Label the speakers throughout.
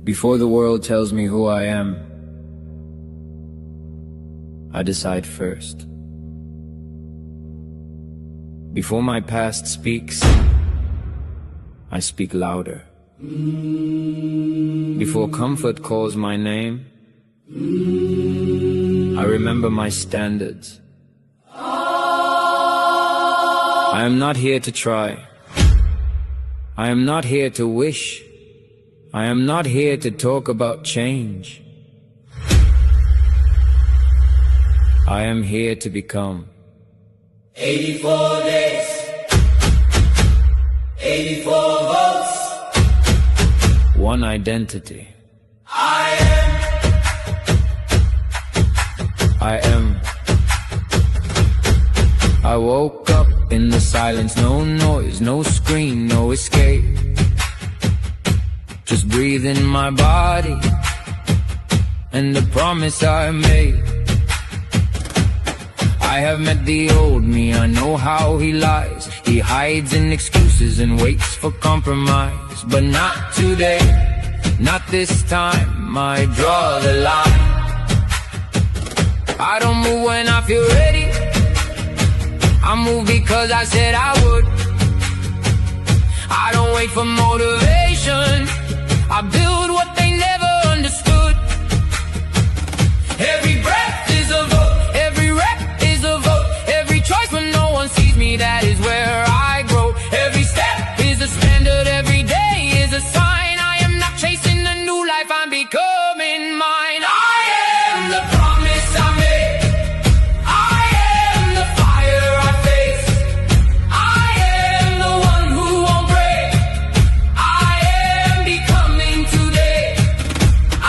Speaker 1: Before the world tells me who I am, I decide first. Before my past speaks, I speak louder. Before comfort calls my name, I remember my standards. I am not here to try. I am not here to wish. I am not here to talk about change. I am here to become.
Speaker 2: 84 days, 84 votes.
Speaker 1: One identity.
Speaker 2: I am.
Speaker 1: I woke up in the silence, no noise, no scream, no escape. Just breathe in my body and the promise I made. I have met the old me, I know how he lies. He hides in excuses and waits for compromise. But not today, not this time, I draw the line. I don't move when I feel ready, I move because I said I would. I don't wait for motivation, I build what they never understood. Every breath is a vote, every rep is a vote. Every choice when no one sees me, that is where I grow. Every step is a standard, every day is a sign. I am not chasing a new life, I'm becoming mine. I am the promise I made, I am the fire I face, I am the one who won't break, I am becoming today, I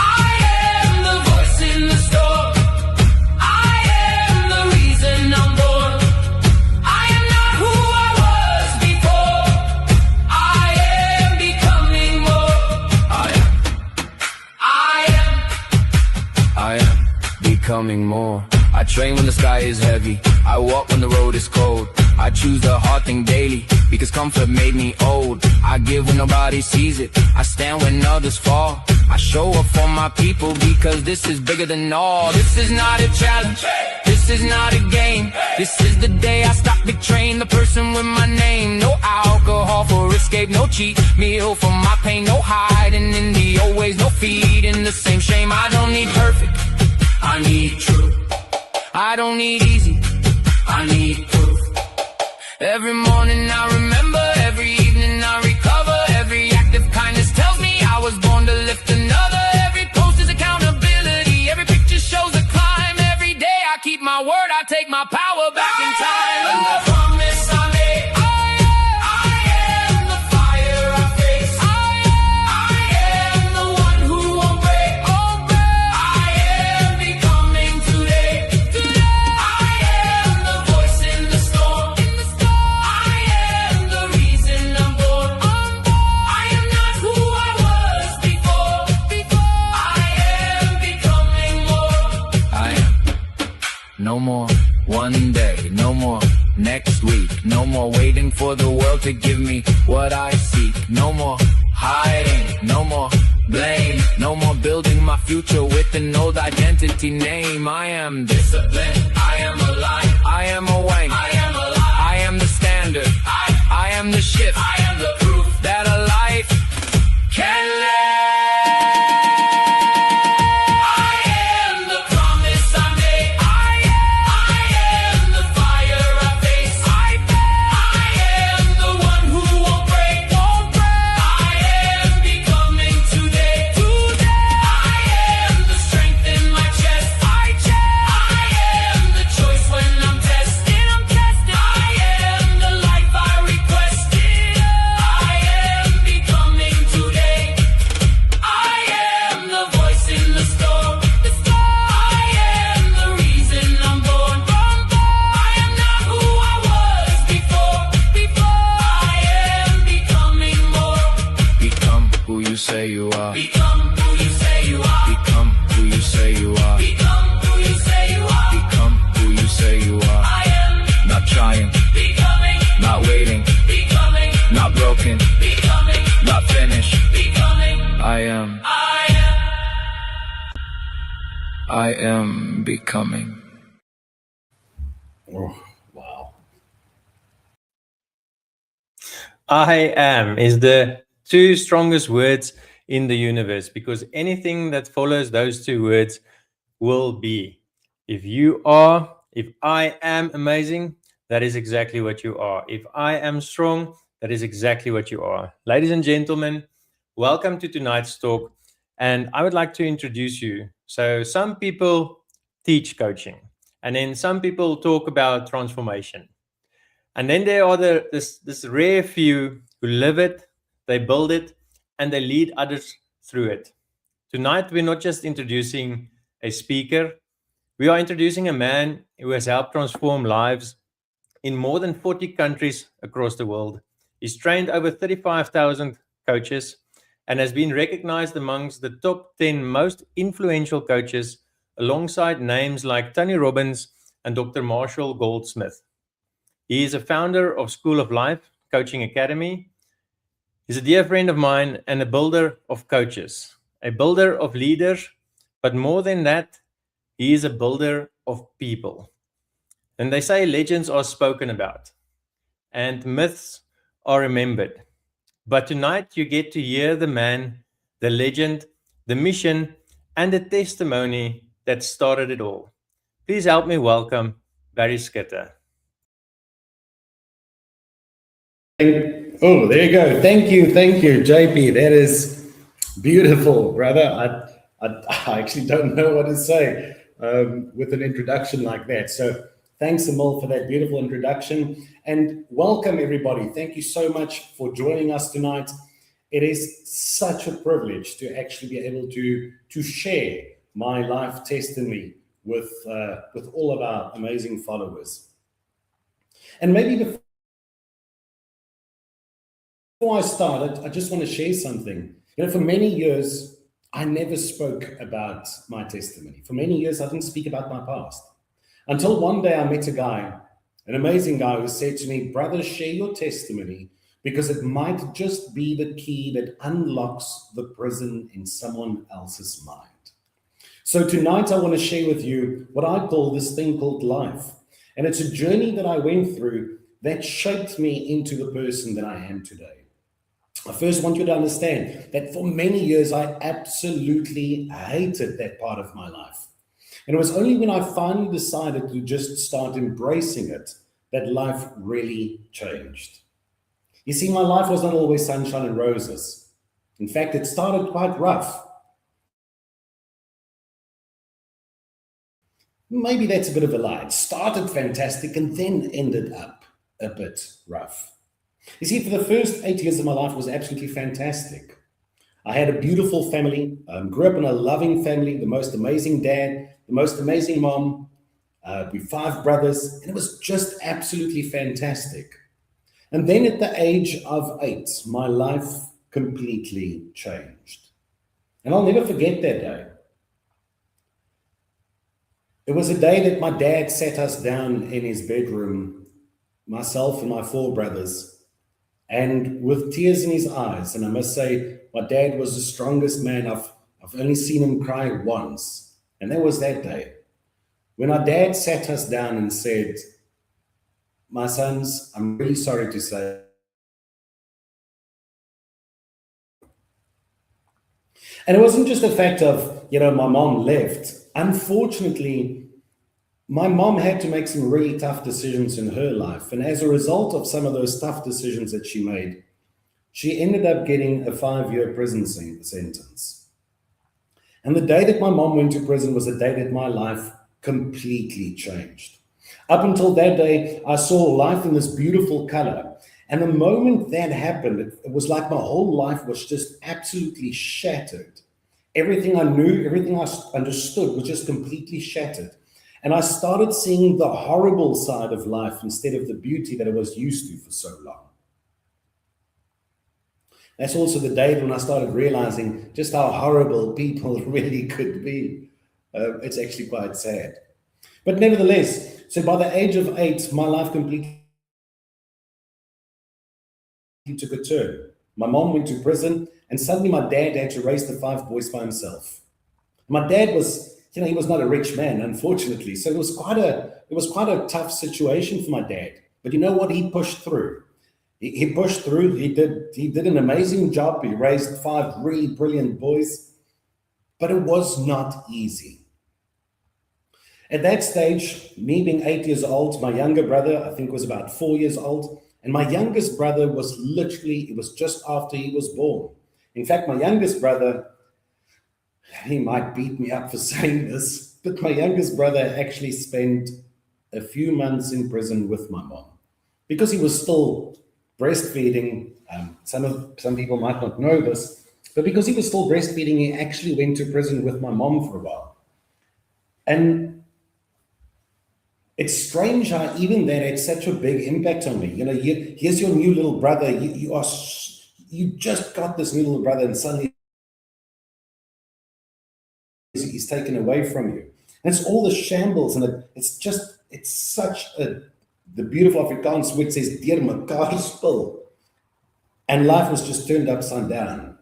Speaker 1: am the voice in the storm, I am the reason I'm born, I am not who I was before, I am becoming more, I am becoming more. I train when the sky is heavy, I walk when the road is cold. I choose the hard thing daily, because comfort made me old. I give when nobody sees it, I stand when others fall. I show up for my people, because this is bigger than all. This is not a challenge, this is not a game. This is the day I stop betraying the person with my name. No alcohol for escape, no cheat meal for my pain. No hiding in the old ways, no feeding the same shame. I don't need perfect, I need truth. I don't need easy, I need proof. Every morning I remember, every evening I recover. Every act of kindness tells me I was born to lift another. Every post is accountability, every picture shows a climb. Every day I keep my word, I take my power back in time. And the promise I made, I am the fire I face, I am the one who won't break, I am becoming today, I am the voice in the storm, I am the reason I'm born, I am not who I was before, I am becoming more. I am. No more one day, no more next week, no more waiting for the world to give me what I seek. No more hiding, no more blame, no more building my future with an old identity name. I am disciplined, I am alive, I am a wank, I am alive, I am the standard, I am the shift, I am the proof that a life can live. I am the promise I made, I am the fire I face, I am the one who won't break, I am becoming today, I am the strength in my chest, I am the choice when I'm tested,
Speaker 2: I am becoming.
Speaker 3: Oh, wow.
Speaker 4: I am is the two strongest words in the universe, because anything that follows those two words will be. If I am amazing, that is exactly what you are. If I am strong, that is exactly what you are. Ladies and gentlemen, welcome to tonight's talk. And I would like to introduce you. So some people teach coaching, and then some people talk about transformation. And then there are this rare few who live it, they build it, and they lead others through it. Tonight, we're not just introducing a speaker, we are introducing a man who has helped transform lives in more than 40 countries across the world. He's trained over 35,000 coaches and has been recognized amongst the top 10 most influential coaches, alongside names like Tony Robbins and Dr. Marshall Goldsmith. He is a founder of School of Life Coaching Academy. He's a dear friend of mine and a builder of coaches, a builder of leaders, but more than that, he is a builder of people. And they say legends are spoken about and myths are remembered. But tonight you get to hear the man, the legend, the mission, and the testimony that started it all. Please help me welcome 𝘀𝗵𝗀𝘀𝘁.
Speaker 3: Oh, there you go. Thank you, JP. That is beautiful, brother. I actually don't know what to say with an introduction like that. So thanks, 𝘁𝗵𝗶𝘀, for that beautiful introduction. And welcome, everybody. Thank you so much for joining us tonight. It is such a privilege to actually be able to share my life testimony with all of our amazing followers. And maybe before I start, I just want to share something. For many years, I never spoke about my testimony. For many years, I didn't speak about my past. Until one day I met a guy, an amazing guy, who said to me, "Brother, share your testimony, because it might just be the key that unlocks the prison in someone else's mind." So tonight I want to share with you what I call this thing called life. And it's a journey that I went through that shaped me into the person that I am today. I first want you to understand that for many years, I absolutely hated that part of my life. And it was only when I finally decided to just start embracing it that life really changed. You see, my life was not always sunshine and roses. In fact, it started quite rough. Maybe that's a bit of a lie. It started fantastic and then ended up a bit rough. You see, for the first 8 years of my life was absolutely fantastic. I had a beautiful family, grew up in a loving family, the most amazing dad, the most amazing mom, we 5 brothers, and it was just absolutely fantastic. And then at the age of 8, my life completely changed. And I'll never forget that day. It was a day that my dad sat us down in his bedroom, myself and my 4 brothers, and with tears in his eyes. And I must say, my dad was the strongest man. I've only seen him cry once. And that was that day when our dad sat us down and said, "My sons, I'm really sorry to say." And it wasn't just the fact of, my mom left. Unfortunately, my mom had to make some really tough decisions in her life. And as a result of some of those tough decisions that she made, she ended up getting a 5-year prison sentence. And the day that my mom went to prison was the day that my life completely changed. Up until that day, I saw life in this beautiful color. And the moment that happened, it was like my whole life was just absolutely shattered. Everything I knew, everything I understood was just completely shattered. And I started seeing the horrible side of life instead of the beauty that I was used to for so long. That's also the day when I started realizing just how horrible people really could be. It's actually quite sad. But nevertheless, so by the age of 8, my life completely took a turn. My mom went to prison, and suddenly my dad had to raise the 5 boys by himself. My dad he was not a rich man, unfortunately. So it was quite a tough situation for my dad. But you know what? He pushed through. He pushed through. He did an amazing job. He raised 5 really brilliant boys, but it was not easy. At that stage, me being 8 years old, my younger brother, I think, was about 4 years old. And my youngest brother was literally, it was just after he was born. In fact, my youngest brother, he might beat me up for saying this, but my youngest brother actually spent a few months in prison with my mom because he was still breastfeeding. Some people might not know this, but because he was still breastfeeding, he actually went to prison with my mom for a while. And it's strange how even that had such a big impact on me. Here's your new little brother. You just got this new little brother, and suddenly he's taken away from you. And it's all the shambles, and it's such the beautiful Afrikaans which says 𝘀𝗂𝘀𝘁. And life was just turned upside down.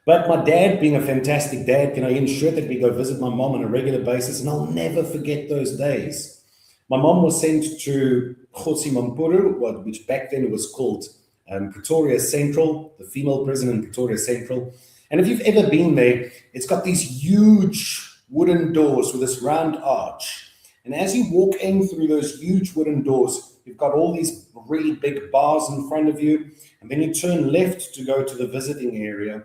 Speaker 3: But my dad, being a fantastic dad, he ensured that we go visit my mom on a regular basis, and I'll never forget those days. My mom was sent to 𝘁𝗵𝗶𝘀𝘁, which back then was called Pretoria Central, the female prison in Pretoria Central. And if you've ever been there, it's got these huge wooden doors with this round arch. And as you walk in through those huge wooden doors, you've got all these really big bars in front of you. And then you turn left to go to the visiting area.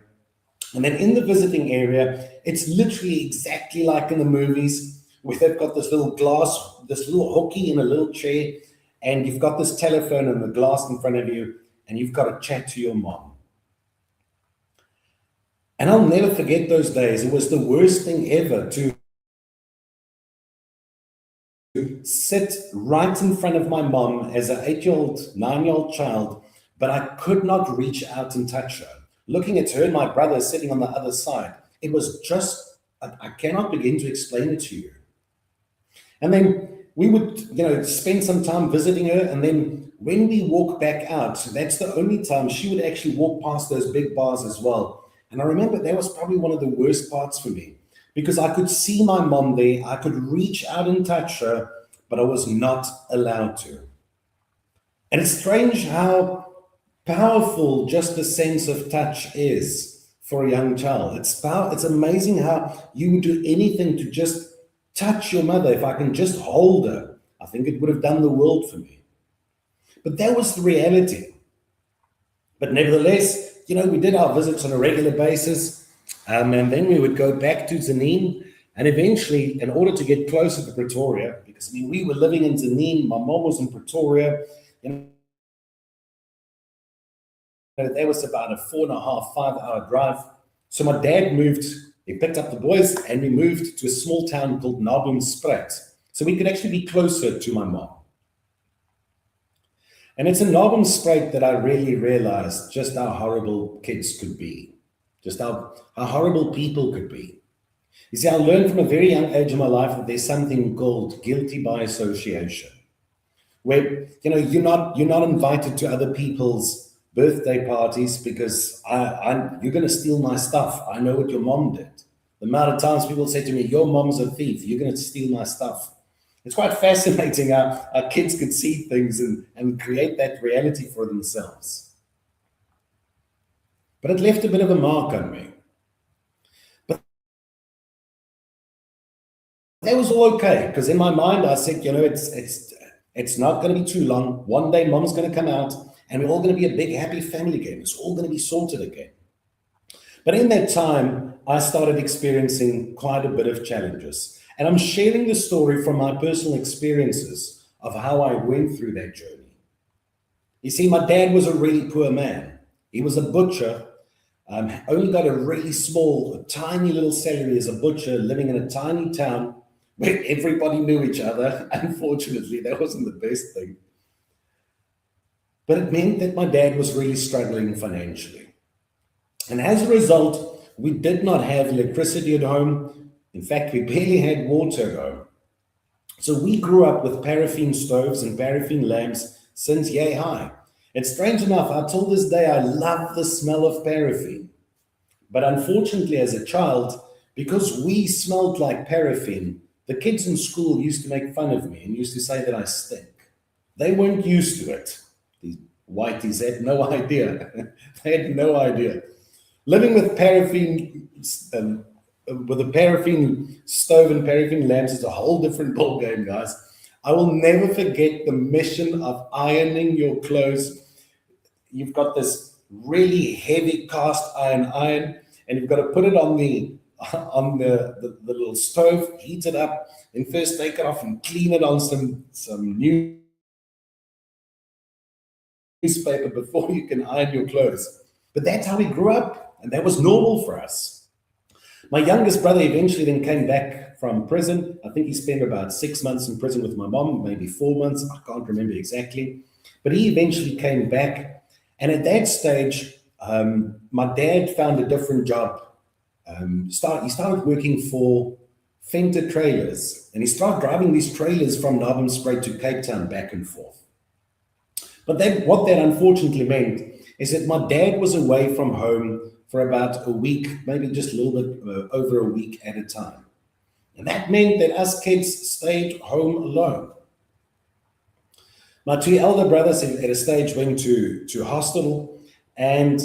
Speaker 3: And then in the visiting area, it's literally exactly like in the movies, where they've got this little glass, this little hooky in a little chair, and you've got this telephone and the glass in front of you, and you've got to chat to your mom. And I'll never forget those days. It was the worst thing ever to sit right in front of my mom as an 8-year-old, 9-year-old child, but I could not reach out and touch her. Looking at her and my brother sitting on the other side, it was just, I cannot begin to explain it to you. And then we would, spend some time visiting her. And then when we walk back out, that's the only time she would actually walk past those big bars as well. And I remember that was probably one of the worst parts for me, because I could see my mom there. I could reach out and touch her, but I was not allowed to. And it's strange how powerful just the sense of touch is for a young child. It's amazing how you would do anything to just touch your mother. If I can just hold her, I think it would have done the world for me. But that was the reality. But nevertheless, we did our visits on a regular basis, and then we would go back to Tzaneen, and eventually, in order to get closer to Pretoria, because we were living in Tzaneen, my mom was in Pretoria, that was about a 4.5, 5-hour drive. So my dad moved, he picked up the boys, and we moved to a small town called 𝘁𝗵𝗶𝘀, so we could actually be closer to my mom. And it's in 𝘁𝗵𝗶𝘀 that I really realized just how horrible kids could be, just how horrible people could be. You see, I learned from a very young age in my life that there's something called guilty by association, where you're not invited to other people's birthday parties because you're going to steal my stuff. I know what your mom did. The amount of times people say to me, your mom's a thief, you're going to steal my stuff. It's quite fascinating how our kids could see things and create that reality for themselves. But it left a bit of a mark on me. But that was all okay, because in my mind I said, it's not going to be too long. One day mom's going to come out, and we're all going to be a big, happy family again. It's all going to be sorted again. But in that time, I started experiencing quite a bit of challenges. And I'm sharing the story from my personal experiences of how I went through that journey. You see, my dad was a really poor man. He was a butcher, only got a really small, tiny little salary as a butcher, living in a tiny town where everybody knew each other. Unfortunately, that wasn't the best thing. But it meant that my dad was really struggling financially. And as a result, we did not have electricity at home. In fact, we barely had water at home. So we grew up with paraffin stoves and paraffin lamps since yay high. And strange enough, until this day, I love the smell of paraffin. But unfortunately, as a child, because we smelled like paraffin, the kids in school used to make fun of me and used to say that I stink. They weren't used to it. These whiteys had no idea. They had no idea. Living with paraffin, with a paraffin stove and paraffin lamps is a whole different ballgame, guys. I will never forget the mission of ironing your clothes. You've got this really heavy cast iron, and you've got to put it on the little stove, heat it up, and first take it off and clean it on some newspaper before you can iron your clothes. But that's how we grew up, and that was normal for us. My youngest brother eventually then came back from prison. I think he spent about 6 months in prison with my mom, maybe 4 months. I can't remember exactly. But he eventually came back. And at that stage, my dad found a different job. He started working for Venter trailers. And he started driving these trailers from 𝘁𝗵𝗶𝘀 to Cape Town back and forth. But what that unfortunately meant is that my dad was away from home for about a week, maybe just a little bit over a week at a time. And that meant that us kids stayed home alone. My 2 elder brothers at a stage went to hospital, and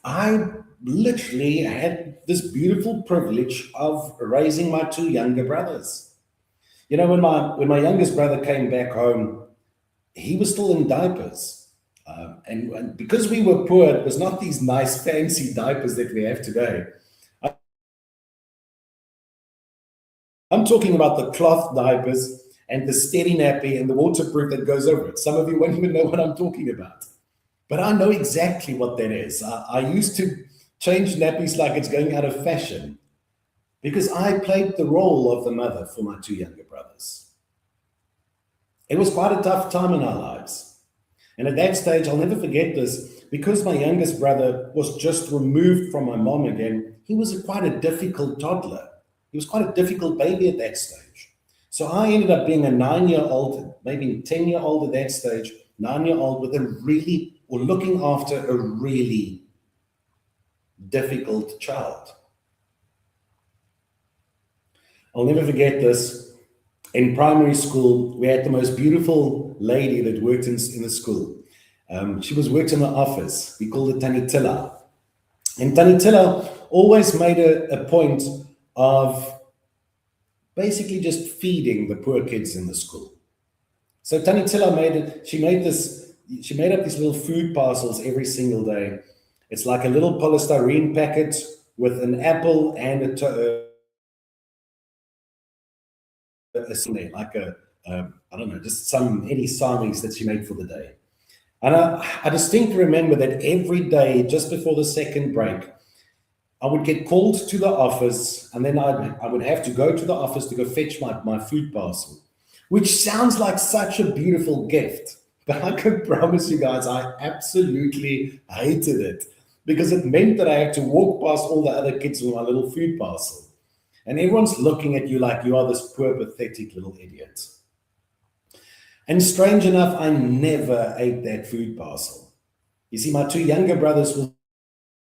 Speaker 3: I literally had this beautiful privilege of raising my 2 younger brothers. You know, when my youngest brother came back home, he was still in diapers. And because we were poor, it was not these nice fancy diapers that we have today. I'm talking about the cloth diapers and the steady nappy and the waterproof that goes over it. Some of you won't even know what I'm talking about. But I know exactly what that is. I used to change nappies like it's going out of fashion because I played the role of the mother for my 2 younger brothers. It was quite a tough time in our lives. And at that stage, I'll never forget this, because my youngest brother was just removed from my mom again. He was quite a difficult toddler. He was quite a difficult baby at that stage. So I ended up being a 9-year-old, maybe 10-year-old at that stage, 9-year-old with looking after a really difficult child. I'll never forget this. In primary school, we had the most beautiful lady that worked in the school. She worked in the office. We called her 𝘁𝗵𝗶𝘀. And 𝘁𝗵𝗶𝘀 always made a point of basically just feeding the poor kids in the school. So 𝘁𝗁𝗶𝘀 she made up these little food parcels every single day. It's like a little polystyrene packet with an apple and I don't know, just any sarmies that she made for the day. And I distinctly remember that every day, just before the second break, I would get called to the office, and then I would have to go to the office to go fetch my food parcel, which sounds like such a beautiful gift. But I can promise you guys, I absolutely hated it, because it meant that I had to walk past all the other kids with my little food parcel. And everyone's looking at you like you are this poor, pathetic little idiot. And strange enough, I never ate that food parcel. You see, my 2 younger brothers were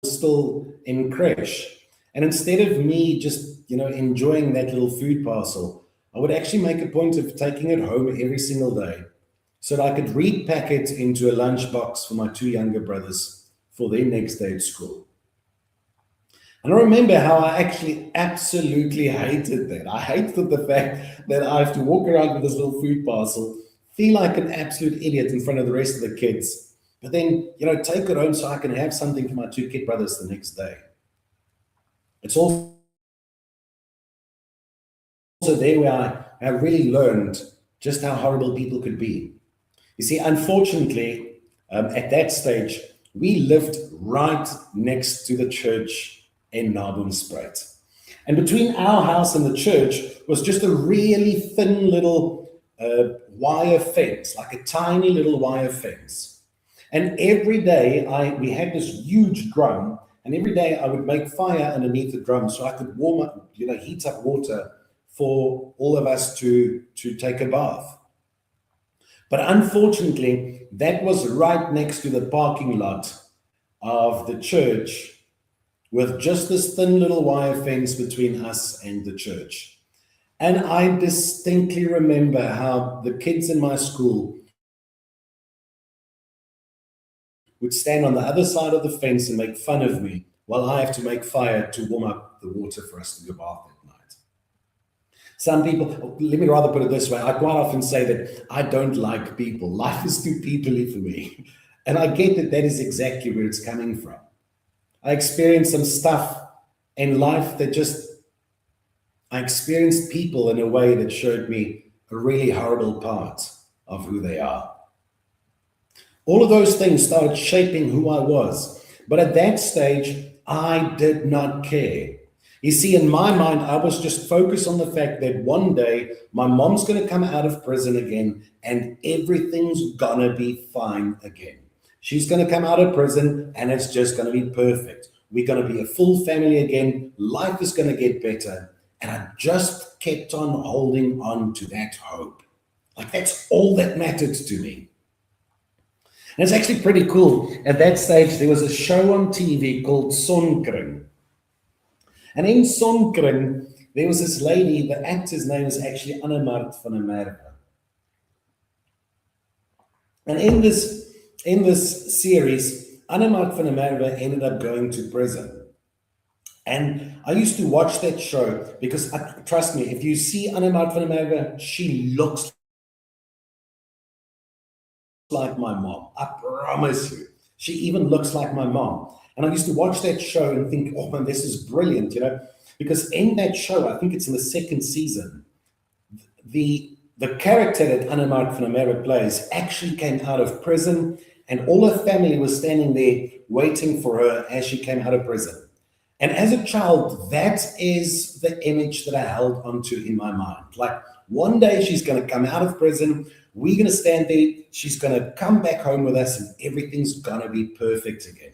Speaker 3: still in creche. And instead of me just, enjoying that little food parcel, I would actually make a point of taking it home every single day so that I could repack it into a lunchbox for my 2 younger brothers for their next day at school. And I remember how I actually absolutely hated that. I hated the fact that I have to walk around with this little food parcel, feel like an absolute idiot in front of the rest of the kids, but then, take it home so I can have something for my 2 kid brothers the next day. It's also there where I really learned just how horrible people could be. You see, unfortunately, at that stage, we lived right next to the church in 𝘁𝗵𝗶𝘀. And between our house and the church was just a really thin little wire fence, like a tiny little wire fence. And every day we had this huge drum, and every day I would make fire underneath the drum so I could warm up, heat up water for all of us to take a bath. But unfortunately, that was right next to the parking lot of the church, with just this thin little wire fence between us and the church. And I distinctly remember how the kids in my school would stand on the other side of the fence and make fun of me while I have to make fire to warm up the water for us to go bath at night. Some people, let me rather put it this way, I quite often say that I don't like people. Life is too people-y for me. And I get that that is exactly where it's coming from. I experienced some stuff in life that I experienced people in a way that showed me a really horrible part of who they are. All of those things started shaping who I was. But at that stage, I did not care. You see, in my mind, I was just focused on the fact that one day my mom's going to come out of prison again and everything's going to be fine again. She's going to come out of prison and it's just going to be perfect. We're going to be a full family again. Life is going to get better. And I just kept on holding on to that hope. Like that's all that mattered to me. And it's actually pretty cool. At that stage, there was a show on TV called 𝘀𝗵𝗶𝘀𝘁. And in 𝘀𝗵𝗶𝘀𝘀, there was this lady, the actor's name is actually 𝘀𝗵𝗶𝘀𝘀𝘁. And in this series, 𝘀𝗵𝗶𝘀𝘀𝘀𝘁 ended up going to prison. And I used to watch that show because, trust me, if you see 𝘀𝗵𝗶𝘀𝘀𝘀𝘀𝘁, she looks like my mom. I promise you. She even looks like my mom. And I used to watch that show and think, oh man, this is brilliant, you know, because in that show, I think it's in the second season, the character that 𝘀𝗵𝗶𝘀𝘀𝘀𝘁 plays actually came out of prison and all her family was standing there waiting for her as she came out of prison. And as a child, that is the image that I held onto in my mind. Like one day she's going to come out of prison, we're going to stand there, she's going to come back home with us and everything's going to be perfect again.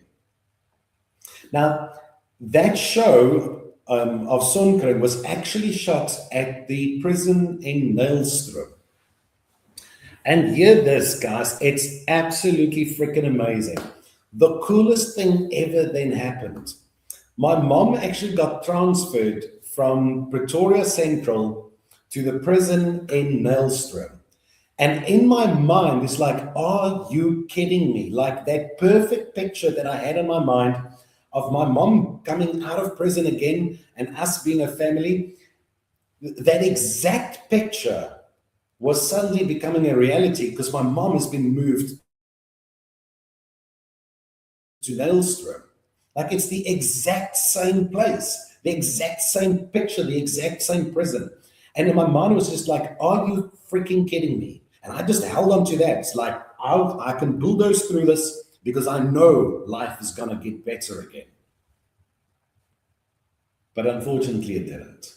Speaker 3: Now, that show of 𝘀𝗵𝗶𝘀𝘀𝘀𝘁 was actually shot at the prison in 𝘀𝗂𝘀𝘀𝘁. And hear this, guys, it's absolutely freaking amazing. The coolest thing ever then happened. My mom actually got transferred from Pretoria Central to the prison in 𝘀𝗂𝘀𝘀𝘁. And in my mind, it's like, are you kidding me? Like that perfect picture that I had in my mind of my mom coming out of prison again and us being a family, that exact picture was suddenly becoming a reality because my mom has been moved to 𝘀𝗂𝘀𝘀𝘁. Like it's the exact same place, the exact same picture, the exact same prison. And in my mind, it was just like, are you freaking kidding me? And I just held on to that. It's like, I can bulldoze through this because I know life is going to get better again. But unfortunately, it didn't.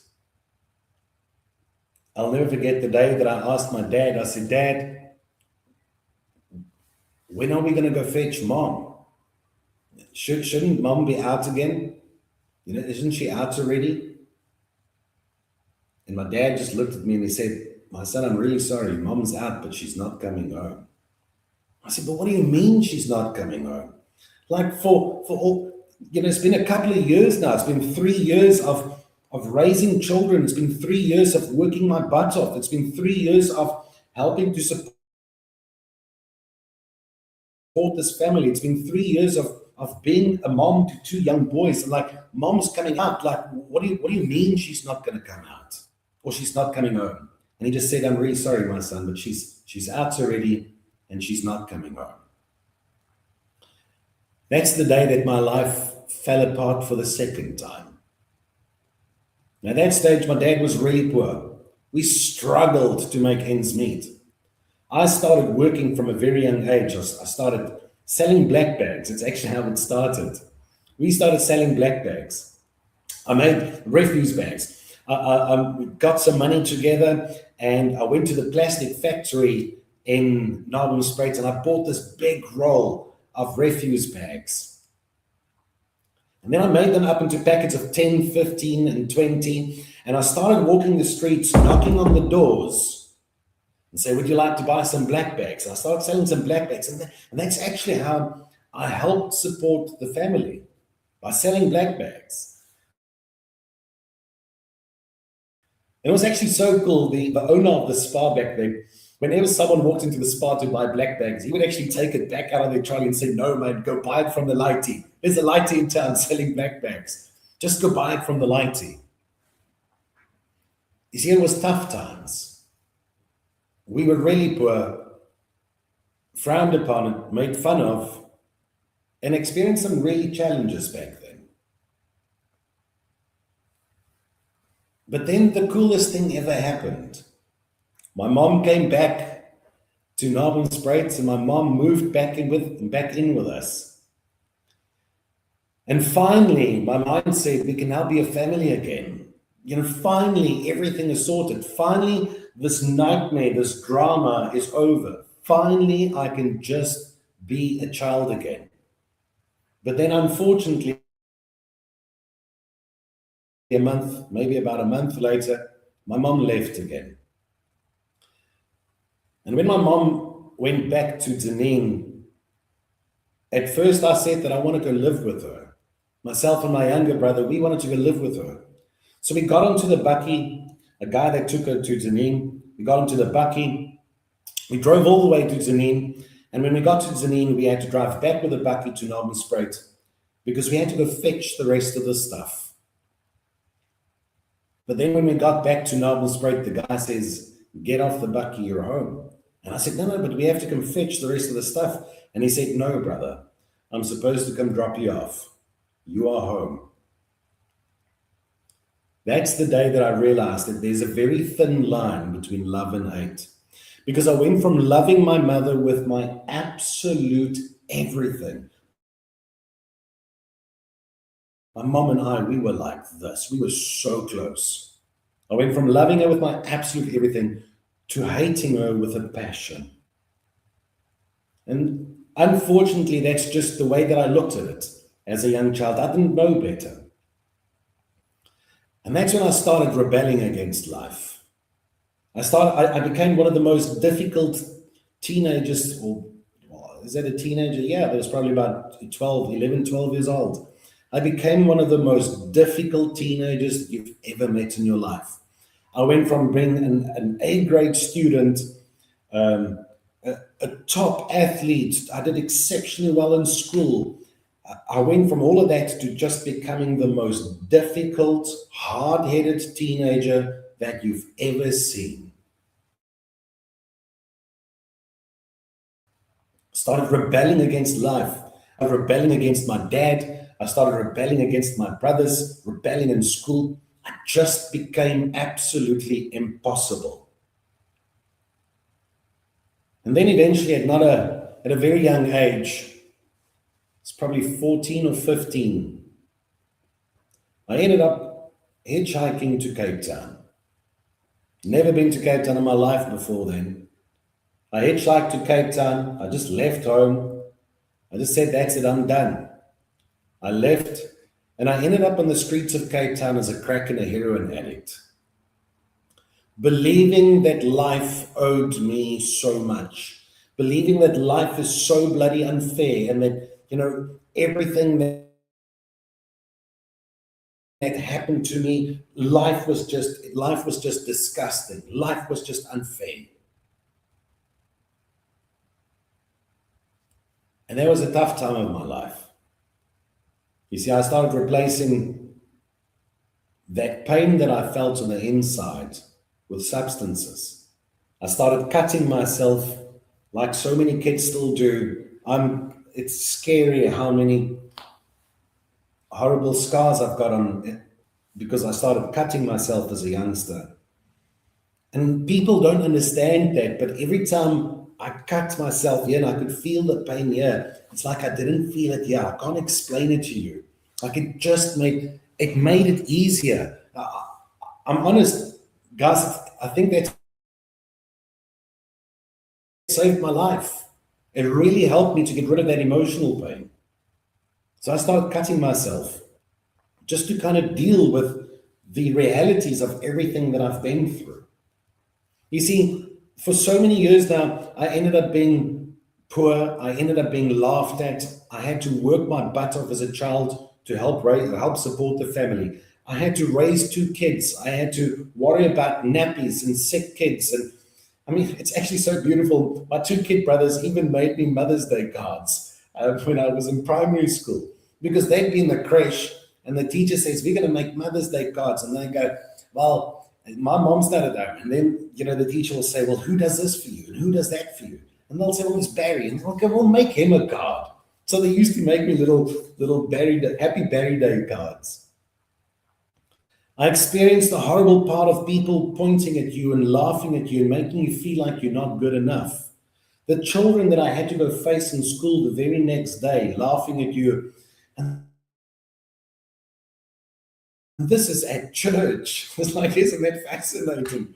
Speaker 3: I'll never forget the day that I asked my dad, I said, Dad, when are we going to go fetch Mom? Shouldn't Mom be out again? You know, isn't she out already? And my dad just looked at me and he said, my son, I'm really sorry. Mom's out, but she's not coming home. I said, but what do you mean she's not coming home? Like for all, you know, it's been a couple of years now. It's been 3 years of raising children. It's been 3 years of working my butt off. It's been 3 years of helping to support this family. It's been 3 years of being a mom to 2 young boys. And like, Mom's coming out. Like, what do you mean she's not going to come out? Or she's not coming home? And he just said, I'm really sorry, my son, but she's out already and she's not coming home. That's the day that my life fell apart for the second time. Now, at that stage, my dad was really poor. We struggled to make ends meet. I started working from a very young age. I started selling black bags. It's actually how it started. We started selling black bags. I made refuse bags. I got some money together and I went to the plastic factory in 𝘀𝗵𝗶𝘀𝘀𝘁 and I bought this big roll of refuse bags. And then I made them up into packets of 10, 15, and 20. And I started walking the streets, knocking on the doors and say, would you like to buy some black bags? And I started selling some black bags. And that's actually how I helped support the family. by selling black bags. And it was actually so cool. The owner of the spa back then, whenever someone walked into the spa to buy black bags, he would actually take it back out of their trolley and say, no, man, go buy it from the lighty. There's a lighty in town selling black bags. Just go buy it from the lighty. You see, it was tough times. We were really poor, frowned upon, made fun of, and experienced some really challenges back then. But then the coolest thing ever happened. My mom came back to 𝘀𝗵𝗶𝘀𝘁, and my mom moved back in with us. And finally, my mind said, we can now be a family again. You know, finally, everything is sorted. Finally, this nightmare, this drama is over. Finally, I can just be a child again. But then, unfortunately, maybe about a month later, my mom left again. And when my mom went back to 𝘁𝗵𝗶𝘀𝘁, at first I said that I want to go live with her. Myself and my younger brother, we wanted to go live with her. So we got onto the bakkie, a guy that took her to 𝘁𝗵𝗶𝘀𝘁. We got onto the bakkie. We drove all the way to 𝘁𝗵𝗶𝘀𝘁. And when we got to 𝘁𝗵𝗶𝘀𝘁, we had to drive back with the bakkie to 𝘀𝗵𝗶𝘀𝘁 because we had to go fetch the rest of the stuff. But then when we got back to 𝘀𝗵𝗶𝘀𝘁, the guy says, get off the bakkie, you're home. And I said, no, but we have to come fetch the rest of the stuff. And he said, no, brother, I'm supposed to come drop you off. You are home. That's the day that I realized that there's a very thin line between love and hate. Because I went from loving my mother with my absolute everything. My mom and I, we were like this. We were so close. I went from loving her with my absolute everything to hating her with a passion. And unfortunately, that's just the way that I looked at it as a young child. I didn't know better. And that's when I started rebelling against life. I became one of the most difficult teenagers, or is that a teenager? Yeah, that was probably about 11, 12 years old. I became one of the most difficult teenagers that you've ever met in your life. I went from being an A-grade student, a top athlete. I did exceptionally well in school. I went from all of that to just becoming the most difficult, hard-headed teenager that you've ever seen. Started rebelling against life. I was rebelling against my dad. I started rebelling against my brothers, rebelling in school. I just became absolutely impossible. And then eventually at a very young age, it's probably 14 or 15, I ended up hitchhiking to Cape Town. Never been to Cape Town in my life before then. I hitchhiked to Cape Town. I just left home. I just said, that's it, I'm done. I left, and I ended up on the streets of Cape Town as a crack and a heroin addict, believing that life owed me so much, believing that life is so bloody unfair, and that, you know, everything that happened to me, life was just disgusting. Life was just unfair. And that was a tough time of my life. You see, I started replacing that pain that I felt on the inside with substances. I started cutting myself like so many kids still do. It's scary how many horrible scars I've got on it because I started cutting myself as a youngster. And people don't understand that, but every time I cut myself here and I could feel the pain here, it's like I didn't feel it here. I can't explain it to you. Like it just made it easier. I'm honest, guys, I think that saved my life. It really helped me to get rid of that emotional pain. So I started cutting myself just to kind of deal with the realities of everything that I've been through. You see, for so many years now, I ended up being poor. I ended up being laughed at. I had to work my butt off as a child to help support the family. I had to raise 2 kids. I had to worry about nappies and sick kids. And I mean, it's actually so beautiful. My 2 kid brothers even made me Mother's Day cards when I was in primary school, because they'd be in the creche and the teacher says, we're going to make Mother's Day cards. And they go, well, my mom's not at home. And then, the teacher will say, well, who does this for you? And who does that for you? And they'll say, well, it's Barry. And they'll go, well, make him a card. So they used to make me little Happy Barry Day cards. I experienced the horrible part of people pointing at you and laughing at you and making you feel like you're not good enough. The children that I had to go face in school the very next day, laughing at you. And this is at church. It's like, isn't that fascinating?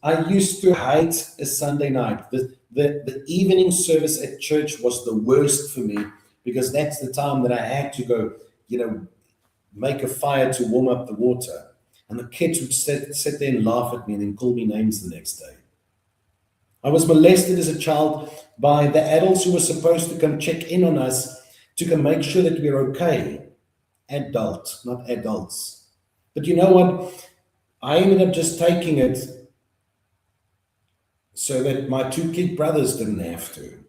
Speaker 3: I used to hate a Sunday night. The evening service at church was the worst for me, because that's the time that I had to go, make a fire to warm up the water. And the kids would sit there and laugh at me and then call me names the next day. I was molested as a child by the adults who were supposed to come check in on us to come make sure that we're okay. Adults, not adults. But you know what? I ended up just taking it so that my 2 kid brothers didn't have to.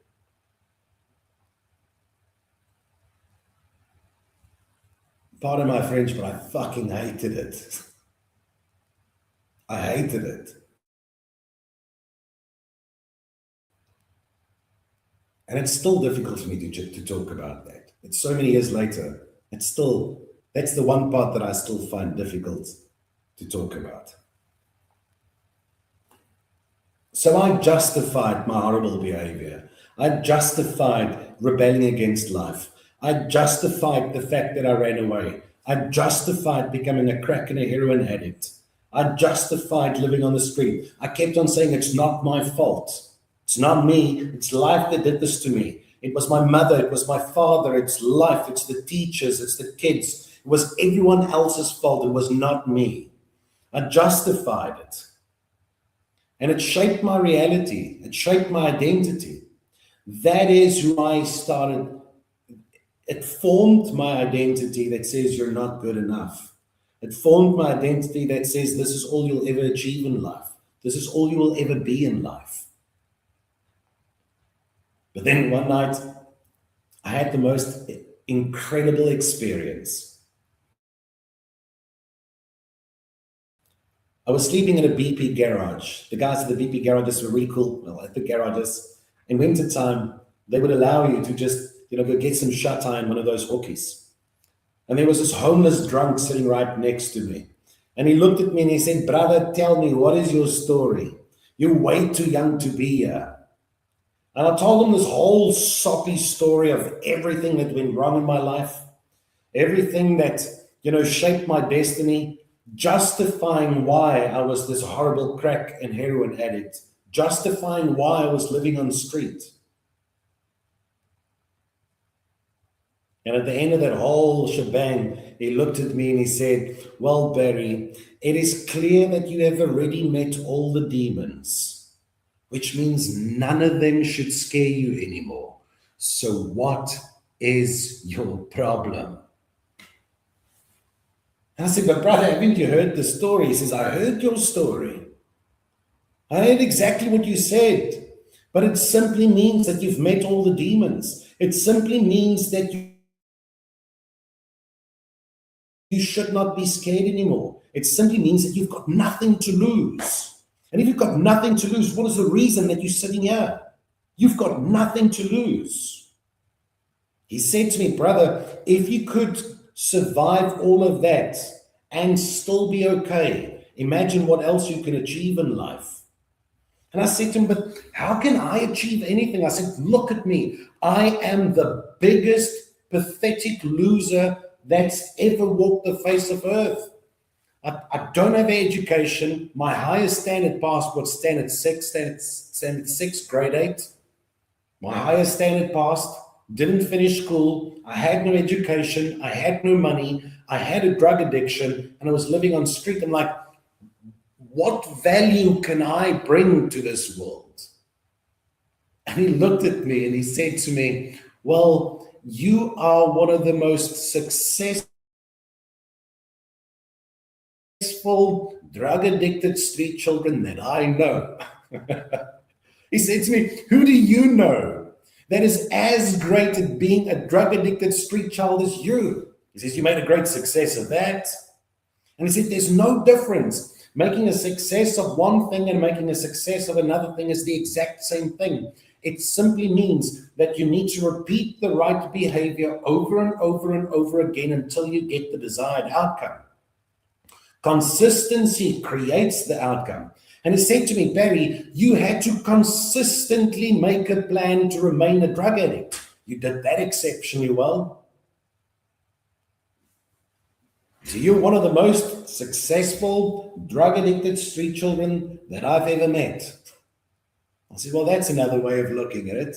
Speaker 3: Pardon my French, but I fucking hated it. I hated it. And it's still difficult for me to talk about that. It's so many years later. That's the one part that I still find difficult to talk about. So I justified my horrible behavior. I justified rebelling against life. I justified the fact that I ran away. I justified becoming a crack and a heroin addict. I justified living on the street. I kept on saying, it's not my fault. It's not me. It's life that did this to me. It was my mother. It was my father. It's life. It's the teachers. It's the kids. It was everyone else's fault. It was not me. I justified it. And it shaped my reality. It shaped my identity. That is who I started. It formed my identity that says you're not good enough. It formed my identity that says this is all you'll ever achieve in life. This is all you will ever be in life. But then one night, I had the most incredible experience. I was sleeping in a BP garage. The guys at the BP garages were really cool. Well, at the garages, in winter time, they would allow you to just go get some shut-eye in one of those hookies. And there was this homeless drunk sitting right next to me. And he looked at me and he said, brother, tell me, what is your story? You're way too young to be here. And I told him this whole soppy story of everything that went wrong in my life, everything that, shaped my destiny, justifying why I was this horrible crack and heroin addict, justifying why I was living on the street. And at the end of that whole shebang, he looked at me and he said, well, Barry, it is clear that you have already met all the demons, which means none of them should scare you anymore. So what is your problem? And I said, but brother, haven't you heard the story? He says, I heard your story. I heard exactly what you said, but it simply means that you've met all the demons. It simply means that you should not be scared anymore. It simply means that you've got nothing to lose. And if you've got nothing to lose, what is the reason that you're sitting here? You've got nothing to lose. He said to me, brother, if you could survive all of that and still be okay, imagine what else you can achieve in life. And I said to him, but how can I achieve anything? I said, look at me. I am the biggest pathetic loser that's ever walked the face of earth. I don't have education. My highest standard passed was standard 6, grade 8. My highest standard passed, didn't finish school. I had no education. I had no money. I had a drug addiction and I was living on the street. I'm like, what value can I bring to this world? And he looked at me and he said to me, well, you are one of the most successful drug-addicted street children that I know. He said to me, who do you know that is as great at being a drug-addicted street child as you? He says, you made a great success of that. And he said, there's no difference. Making a success of one thing and making a success of another thing is the exact same thing. It simply means that you need to repeat the right behavior over and over and over again until you get the desired outcome. Consistency creates the outcome. And he said to me, Barry, you had to consistently make a plan to remain a drug addict. You did that exceptionally well. So you're one of the most successful drug-addicted street children that I've ever met. I said, well, that's another way of looking at it.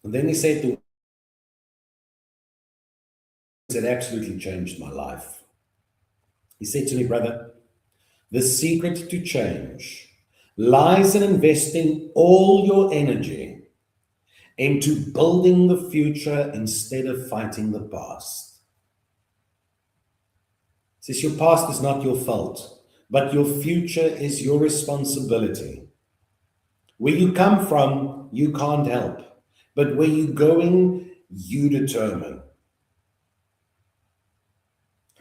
Speaker 3: And then he said to that absolutely changed my life. He said to me, brother, the secret to change lies in investing all your energy into building the future instead of fighting the past. He says, your past is not your fault, but your future is your responsibility. Where you come from, you can't help, but where you're going, you determine.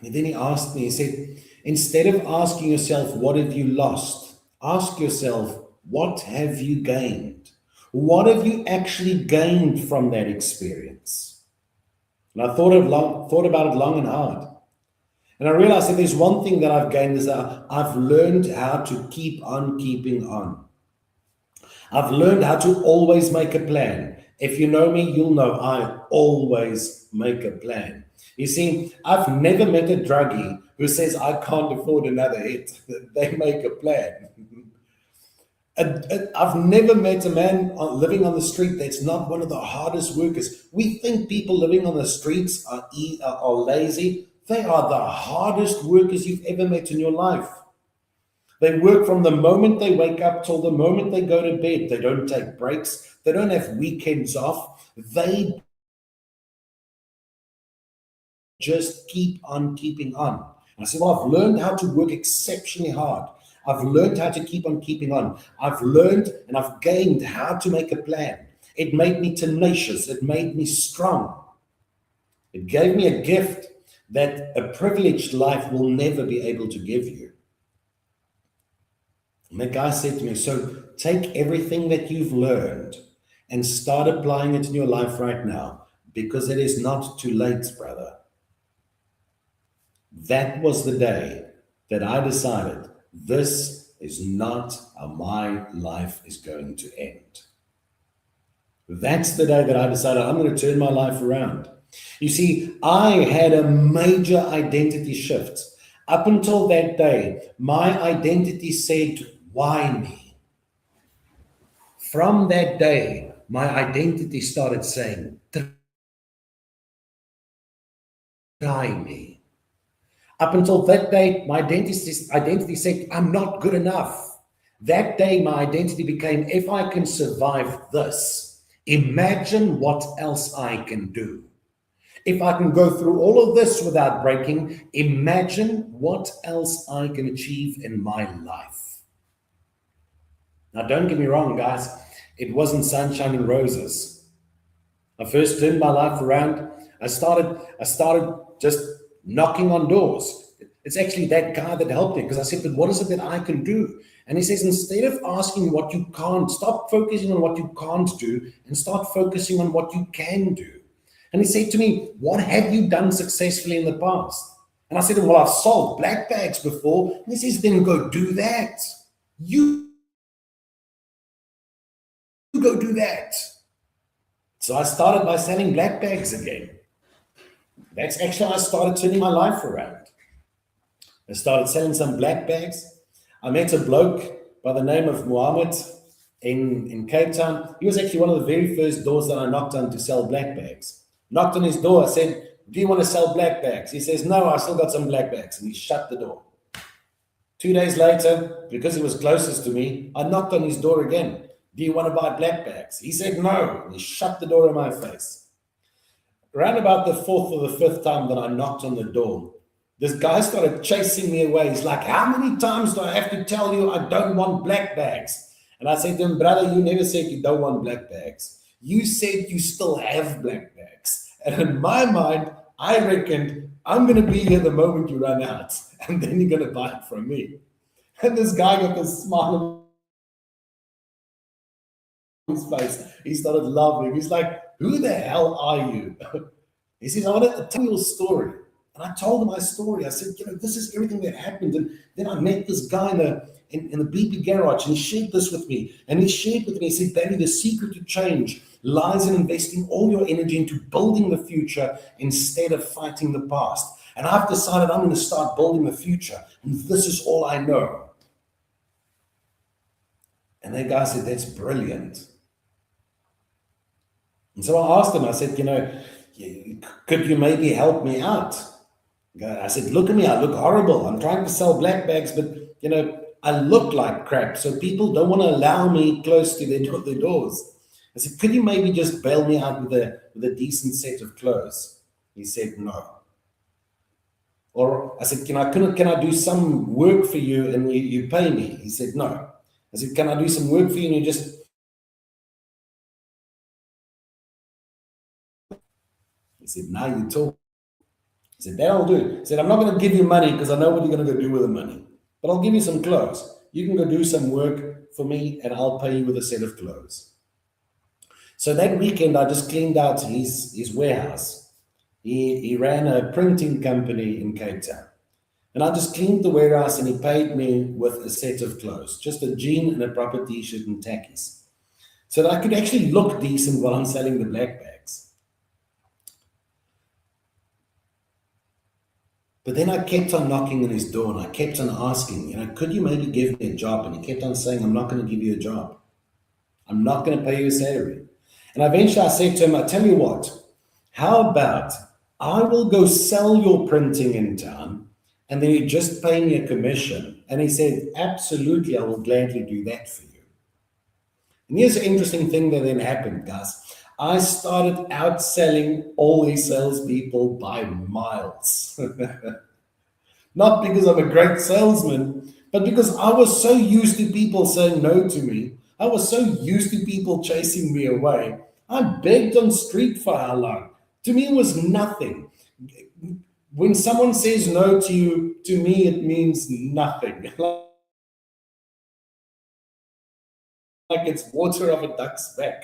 Speaker 3: And then he asked me, he said, instead of asking yourself, what have you lost? Ask yourself, what have you gained? What have you actually gained from that experience? And I thought about it long and hard. And I realized that there's one thing that I've gained is that I've learned how to keep on keeping on. I've learned how to always make a plan. If you know me, you'll know I always make a plan. You see, I've never met a druggie who says, I can't afford another hit. They make a plan. I've never met a man living on the street that's not one of the hardest workers. We think people living on the streets are lazy. They are the hardest workers you've ever met in your life. They work from the moment they wake up till the moment they go to bed. They don't take breaks. They don't have weekends off. They just keep on keeping on. And I said, well, I've learned how to work exceptionally hard. I've learned how to keep on keeping on. I've learned and I've gained how to make a plan. It made me tenacious. It made me strong. It gave me a gift that a privileged life will never be able to give you. And the guy said to me, so take everything that you've learned and start applying it in your life right now, because it is not too late, brother. That was the day that I decided this is not how my life is going to end. That's the day that I decided I'm going to turn my life around. You see, I had a major identity shift. Up until that day, my identity said, why me? From that day, my identity started saying, try me. Up until that day, my identity said, I'm not good enough. That day, my identity became, if I can survive this, imagine what else I can do. If I can go through all of this without breaking, imagine what else I can achieve in my life. Now, don't get me wrong, guys. It wasn't sunshine and roses. I first turned my life around. I started just knocking on doors. It's actually that guy that helped me, because I said, but what is it that I can do? And he says, instead of asking what you can't, stop focusing on what you can't do and start focusing on what you can do. And he said to me, what have you done successfully in the past? And I said, well, I've sold black bags before. And he says, then go do that. You go do that. So I started by selling black bags again. That's actually how I started turning my life around. I started selling some black bags. I met a bloke by the name of Mohammed in Cape Town. He was actually one of the very first doors that I knocked on to sell black bags. Knocked on his door. I said, do you want to sell black bags? He says, no, I still got some black bags. And he shut the door. 2 days later, because he was closest to me, I knocked on his door again. Do you want to buy black bags? He said no. He shut the door in my face. Around about the 4th or the 5th time that I knocked on the door, this guy started chasing me away. He's like, how many times do I have to tell you I don't want black bags? And I said to him, brother, you never said you don't want black bags. You said you still have black bags. And in my mind, I reckoned I'm going to be here the moment you run out, and then you're going to buy it from me. And this guy got this smile on his face. He started laughing. He's like, who the hell are you? He says, I want to tell you a story. And I told him my story. I said, this is everything that happened. And then I met this guy in the BP garage, and he shared this with me. And he shared with me, he said, Barry, the secret to change lies in investing all your energy into building the future instead of fighting the past. And I've decided I'm going to start building the future. And this is all I know. And that guy said, that's brilliant. And so I asked him, I said, could you maybe help me out? I said, look at me, I look horrible. I'm trying to sell black bags, but, I look like crap. So people don't want to allow me close to their doors. I said, could you maybe just bail me out with a decent set of clothes? He said, no. Or I said, can I do some work for you and you pay me? He said, no. I said, can I do some work for you and you just... He said, now you talk. I said, that I'll do. He said, I'm not going to give you money because I know what you're going to go do with the money. But I'll give you some clothes. You can go do some work for me and I'll pay you with a set of clothes. So that weekend, I just cleaned out his warehouse. He ran a printing company in Cape Town. And I just cleaned the warehouse and he paid me with a set of clothes, just a jean and a proper t-shirt and tackies. So that I could actually look decent while I'm selling the black bags. But then I kept on knocking on his door and I kept on asking, could you maybe give me a job? And he kept on saying, I'm not going to give you a job. I'm not going to pay you a salary. And eventually I said to him, I tell you what, how about I will go sell your printing in town and then you just pay me a commission? And he said, absolutely, I will gladly do that for you. And here's an interesting thing that then happened, guys. I started outselling all these salespeople by miles. Not because I'm a great salesman, but because I was so used to people saying no to me. I was so used to people chasing me away. I begged on street for how long? To me, it was nothing. When someone says no to you, to me, it means nothing. Like it's water off a duck's back.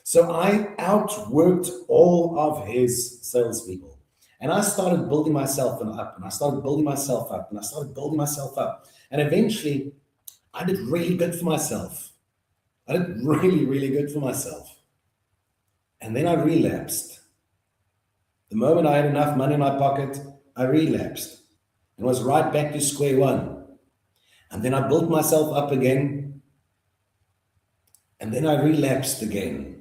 Speaker 3: So I outworked all of his salespeople. And I started building myself up, and I started building myself up, and I started building myself up. And eventually, I did really good for myself. I did really, really good for myself. And then I relapsed. The moment I had enough money in my pocket, I relapsed and was right back to square one. And then I built myself up again. And then I relapsed again.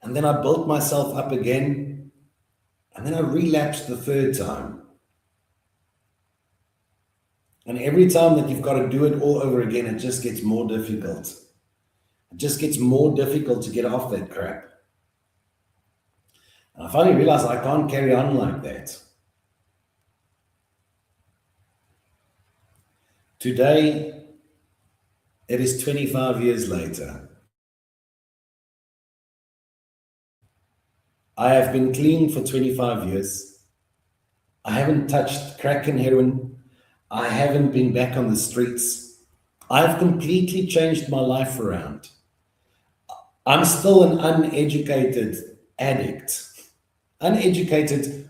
Speaker 3: And then I built myself up again. And then I relapsed the third time. And every time that you've got to do it all over again, it just gets more difficult. It just gets more difficult to get off that crap. And I finally realized I can't carry on like that. Today, it is 25 years later. I have been clean for 25 years. I haven't touched crack and heroin. I haven't been back on the streets. I've completely changed my life around. I'm still an uneducated addict. Uneducated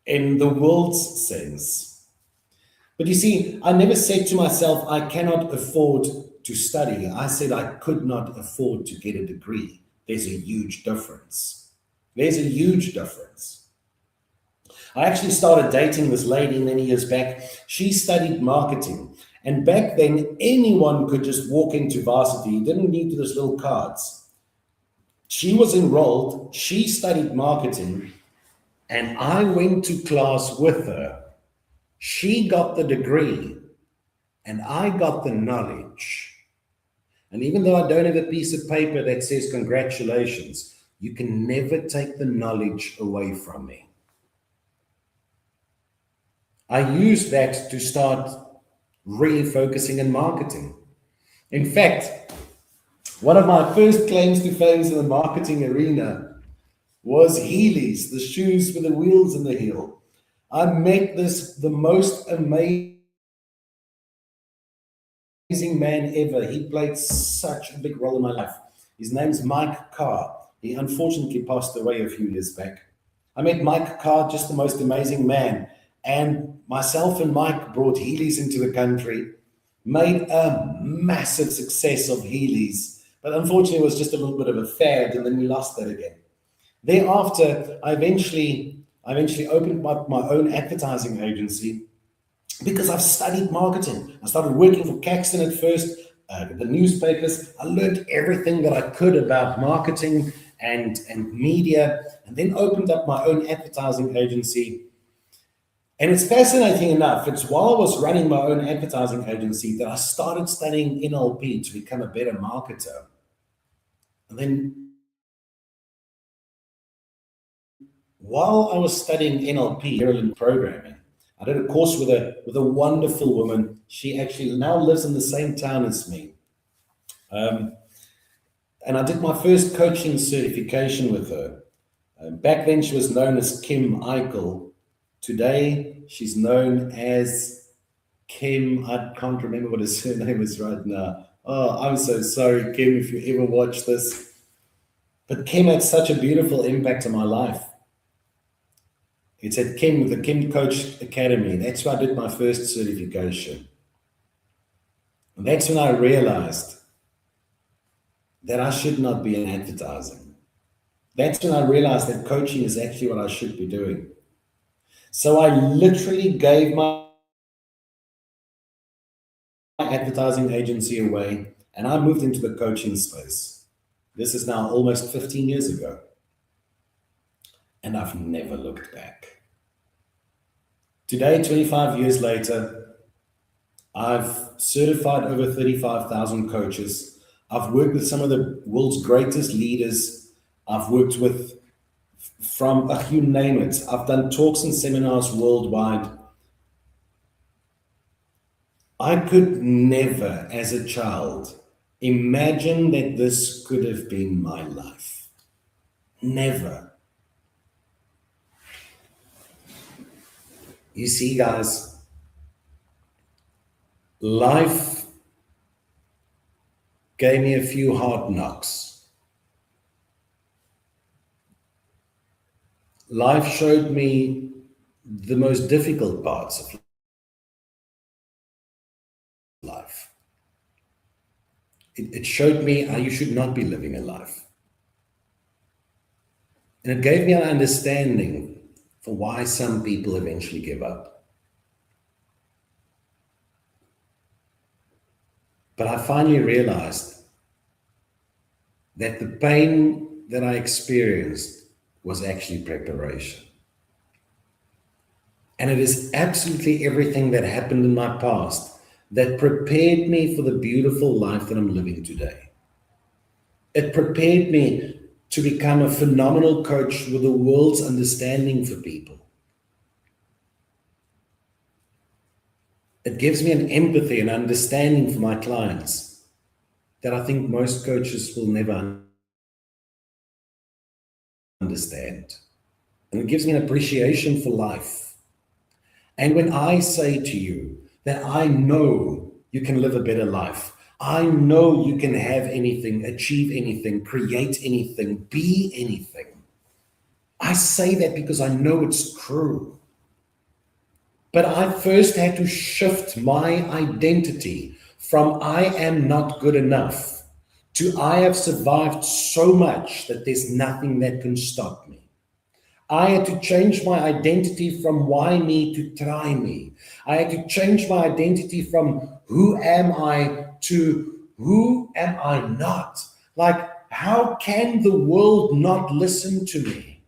Speaker 3: in the world's sense. But you see, I never said to myself, I cannot afford to study. I said I could not afford to get a degree. There's a huge difference. There's a huge difference. I actually started dating this lady many years back. She studied marketing. And back then, anyone could just walk into varsity. You didn't need those little cards. She was enrolled. She studied marketing. And I went to class with her. She got the degree. and I got the knowledge. And even though I don't have a piece of paper that says congratulations, you can never take the knowledge away from me. I used that to start really focusing in marketing. In fact, one of my first claims to fame in the marketing arena was 𝘁𝗂𝘀𝘁𝘁, the shoes with the wheels in the heel. I met the most amazing man ever. He played such a big role in my life. His name's Mike Carr. He unfortunately passed away a few years back. I met Mike Carr, just the most amazing man. And myself and Mike brought 𝘁𝗂𝘀𝘁 into the country, made a massive success of 𝘁𝗂𝘀𝘁, but unfortunately it was just a little bit of a fad, and then we lost that again. Thereafter, I eventually opened my own advertising agency because I've studied marketing. I started working for Caxton at first, the newspapers. I learned everything that I could about marketing and media, and then opened up my own advertising agency. And it's fascinating enough, it's while I was running my own advertising agency that I started studying NLP to become a better marketer. And then while I was studying NLP, neural programming, I did a course with a wonderful woman. She actually now lives in the same town as me. And I did my first coaching certification with her. Back then she was known as 𝘁𝗵𝗶𝘀𝘁. Today, she's known as Kim. I can't remember what her surname is right now. Oh, I'm so sorry, Kim, if you ever watch this. But Kim had such a beautiful impact on my life. It's at the 𝘀𝗵𝗶𝘀𝘁 Academy. That's where I did my first certification. And that's when I realized that I should not be in advertising. That's when I realized that coaching is actually what I should be doing. So I literally gave my advertising agency away, and I moved into the coaching space. This is now almost 15 years ago. And I've never looked back. Today, 25 years later, I've certified over 35,000 coaches. I've worked with some of the world's greatest leaders. I've worked with from you name it. I've done talks and seminars worldwide. I could never, as a child, imagine that this could have been my life. Never. You see, guys, life gave me a few hard knocks. Life showed me the most difficult parts of life. It showed me how you should not be living a life. And it gave me an understanding for why some people eventually give up. But I finally realized that the pain that I experienced was actually preparation. And it is absolutely everything that happened in my past that prepared me for the beautiful life that I'm living today. It prepared me to become a phenomenal coach with the world's understanding for people. It gives me an empathy and understanding for my clients that I think most coaches will never understand. And it gives me an appreciation for life. And when I say to you that I know you can live a better life, I know you can have anything, achieve anything, create anything, be anything. I say that because I know it's true. But I first had to shift my identity from I am not good enough to I have survived so much that there's nothing that can stop me. I had to change my identity from why me to try me. I had to change my identity from who am I to who am I not? Like, how can the world not listen to me?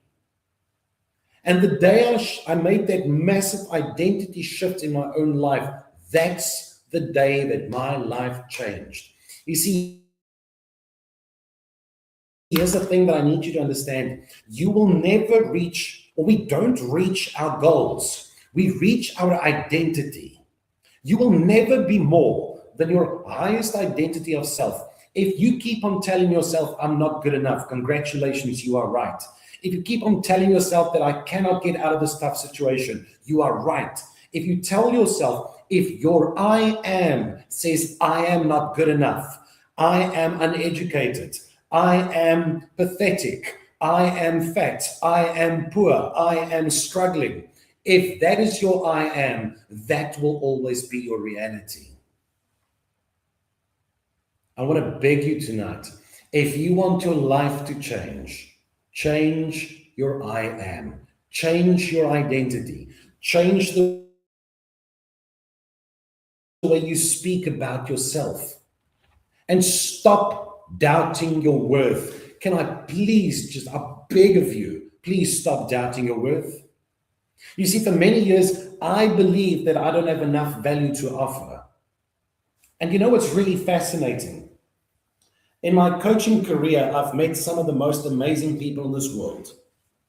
Speaker 3: And the day I made that massive identity shift in my own life, that's the day that my life changed. You see, here's the thing that I need you to understand. You will never reach, or we don't reach our goals. We reach our identity. You will never be more than your highest identity of self. If you keep on telling yourself, I'm not good enough, congratulations, you are right. If you keep on telling yourself that I cannot get out of this tough situation, you are right. If you tell yourself, if your I am says, I am not good enough, I am uneducated, I am pathetic, I am fat, I am poor, I am struggling. If that is your I am, that will always be your reality. I want to beg you tonight, if you want your life to change, change your I am, change your identity, change the way you speak about yourself, and stop doubting your worth. Can I please, I beg of you, please stop doubting your worth? You see, for many years, I believed that I don't have enough value to offer. And you know what's really fascinating? In my coaching career, I've met some of the most amazing people in this world.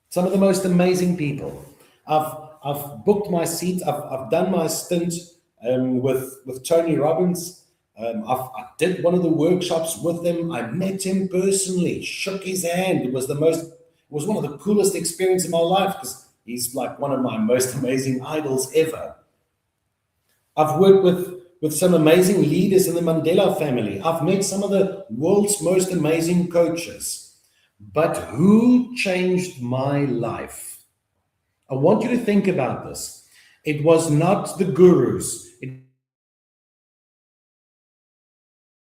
Speaker 3: Some of the most amazing people. I've booked my seat. I've done my stint with Tony Robbins. I did one of the workshops with him. I met him personally, shook his hand. It was one of the coolest experiences of my life because he's like one of my most amazing idols ever. I've worked with some amazing leaders in the Mandela family. I've met some of the world's most amazing coaches. But who changed my life? I want you to think about this. It was not the gurus. It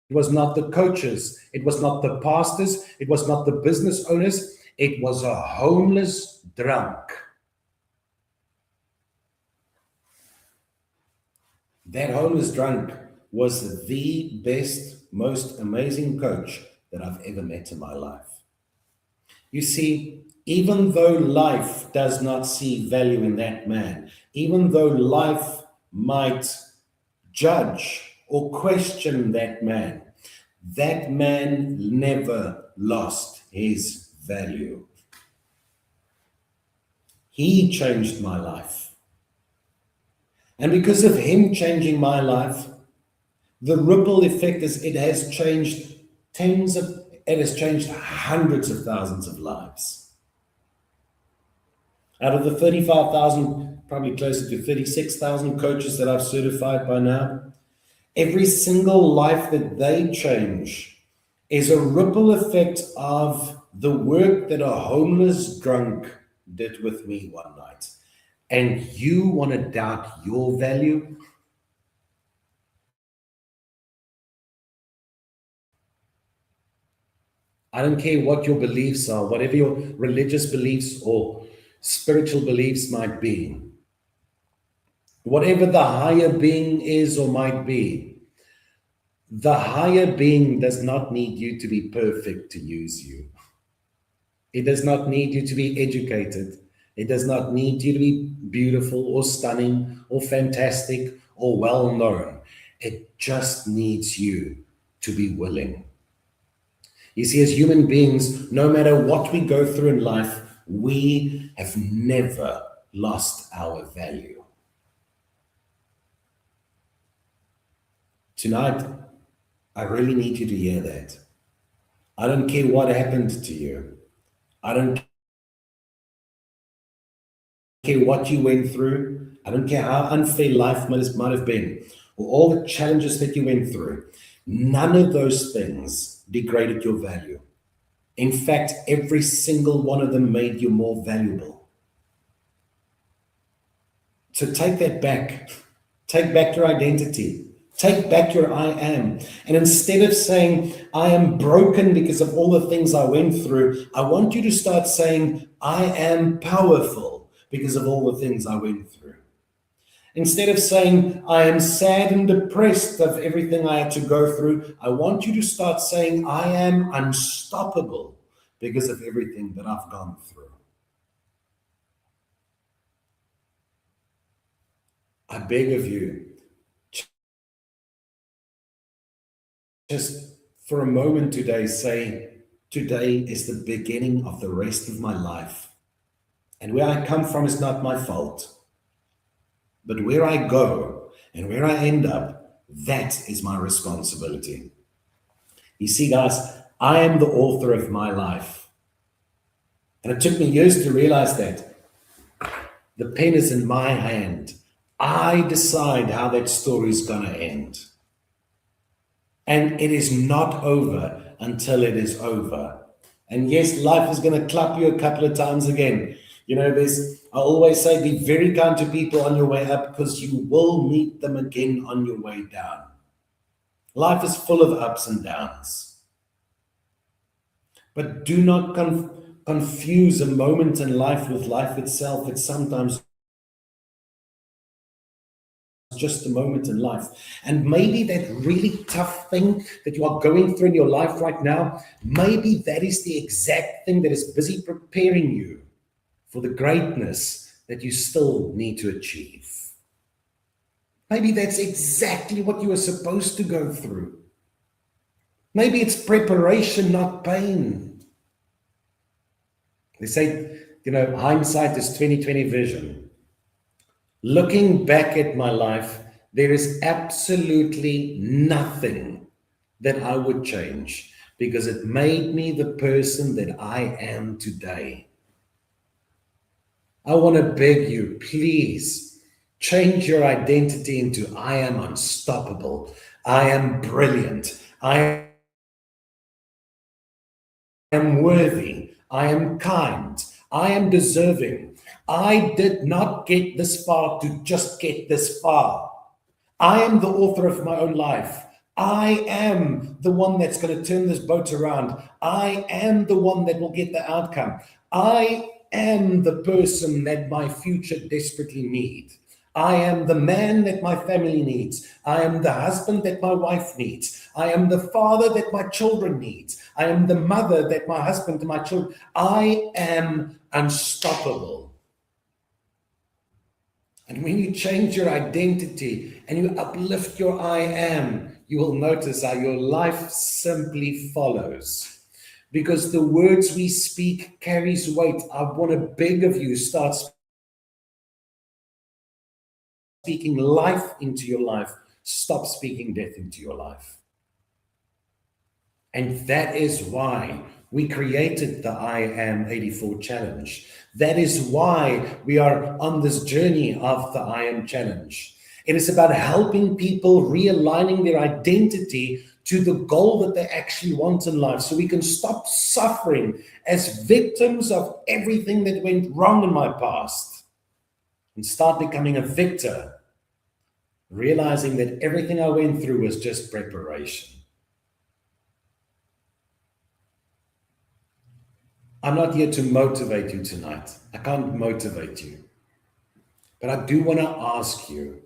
Speaker 3: was not the coaches. It was not the pastors. It was not the business owners. It was a homeless drunk. That homeless drunk was the best, most amazing coach that I've ever met in my life. You see, even though life does not see value in that man, even though life might judge or question that man never lost his value. He changed my life. And because of him changing my life, the ripple effect is it has changed hundreds of thousands of lives. Out of the 35,000, probably closer to 36,000 coaches that I've certified by now, every single life that they change is a ripple effect of the work that a homeless drunk did with me one night. And you want to doubt your value? I don't care what your beliefs are, whatever your religious beliefs or spiritual beliefs might be. Whatever the higher being is or might be, the higher being does not need you to be perfect to use you. It does not need you to be educated. It does not need you to be beautiful or stunning or fantastic or well-known. It just needs you to be willing. You see, as human beings, no matter what we go through in life, we have never lost our value. Tonight, I really need you to hear that. I don't care what happened to you. I don't care what you went through. I don't care how unfair life might have been, or all the challenges that you went through. None of those things degraded your value. In fact, every single one of them made you more valuable. So take that back. Take back your identity. Take back your I am. And instead of saying, I am broken because of all the things I went through, I want you to start saying, I am powerful because of all the things I went through. Instead of saying, I am sad and depressed of everything I had to go through, I want you to start saying, I am unstoppable because of everything that I've gone through. I beg of you, just for a moment today say, today is the beginning of the rest of my life. And where I come from is not my fault. But where I go and where I end up, that is my responsibility. You see, guys, I am the author of my life. And it took me years to realize that. The pen is in my hand. I decide how that story is going to end. And it is not over until it is over. And yes, life is going to clap you a couple of times again. You know, I always say, be very kind to people on your way up because you will meet them again on your way down. Life is full of ups and downs. But do not confuse a moment in life with life itself. It's sometimes just a moment in life. And maybe that really tough thing that you are going through in your life right now, maybe that is the exact thing that is busy preparing you for the greatness that you still need to achieve. Maybe that's exactly what you are supposed to go through. Maybe it's preparation, not pain. They say, you know, hindsight is 20/20 vision. Looking back at my life, there is absolutely nothing that I would change because it made me the person that I am today. I want to beg you, please change your identity into I am unstoppable. I am brilliant. I am worthy. I am kind. I am deserving. I did not get this far to just get this far. I am the author of my own life. I am the one that's going to turn this boat around. I am the one that will get the outcome. I am the person that my future desperately needs. I am the man that my family needs. I am the husband that my wife needs. I am the father that my children need. I am the mother that my husband and my children. I am unstoppable. And when you change your identity and you uplift your I am, you will notice how your life simply follows. Because the words we speak carries weight. I want to beg of you, start speaking life into your life. Stop speaking death into your life. And that is why we created the I Am 84 challenge. That is why we are on this journey of the I Am challenge. It is about helping people realigning their identity to the goal that they actually want in life, so we can stop suffering as victims of everything that went wrong in my past and start becoming a victor, realizing that everything I went through was just preparation. I'm not here to motivate you tonight. I can't motivate you. But I do want to ask you,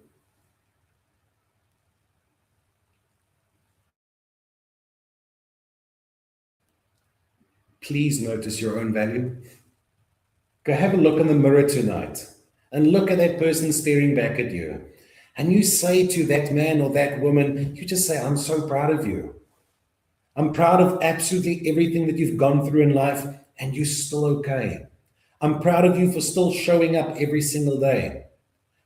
Speaker 3: please notice your own value. Go have a look in the mirror tonight and look at that person staring back at you. And you say to that man or that woman, you just say, I'm so proud of you. I'm proud of absolutely everything that you've gone through in life, and you're still okay. I'm proud of you for still showing up every single day.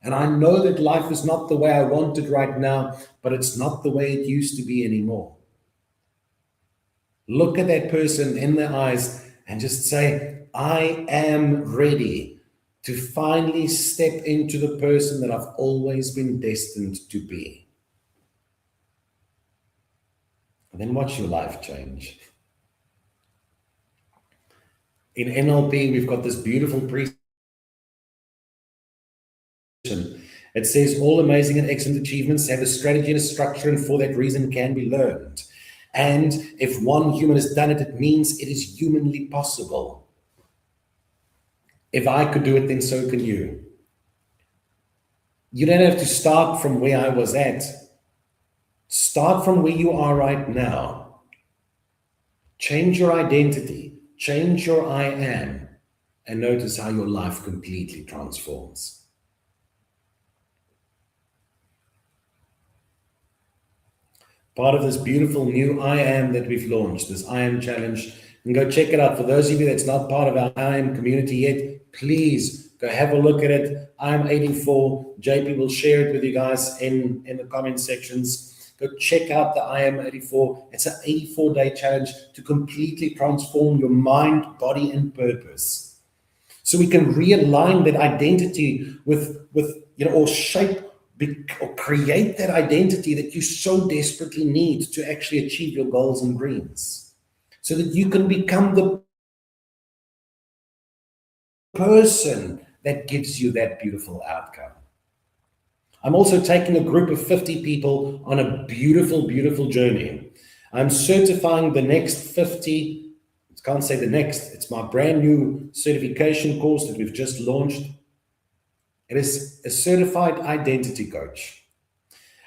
Speaker 3: And I know that life is not the way I want it right now, but it's not the way it used to be anymore. Look at that person in the eyes and just say, I am ready to finally step into the person that I've always been destined to be. And then watch your life change. In NLP, we've got this beautiful presentation. It says all amazing and excellent achievements have a strategy and a structure, and for that reason can be learned. And if one human has done it, it means it is humanly possible. If I could do it, then so can you. You don't have to start from where I was at. Start from where you are right now. Change your identity. Change your I am. And notice how your life completely transforms. part of this beautiful new I Am that we've launched, this I Am Challenge. And go check it out. For those of you that's not part of our I Am community yet, please go have a look at it. I Am 84. JP will share it with you guys in the comment sections. Go check out the I Am 84. It's an 84-day challenge to completely transform your mind, body, and purpose. So we can realign that identity with or shape or create that identity that you so desperately need to actually achieve your goals and dreams, so that you can become the person that gives you that beautiful outcome. I'm also taking a group of 50 people on a beautiful, beautiful journey. I'm certifying the next 50, I can't say the next, it's my brand new certification course that we've just launched. It is a certified identity coach.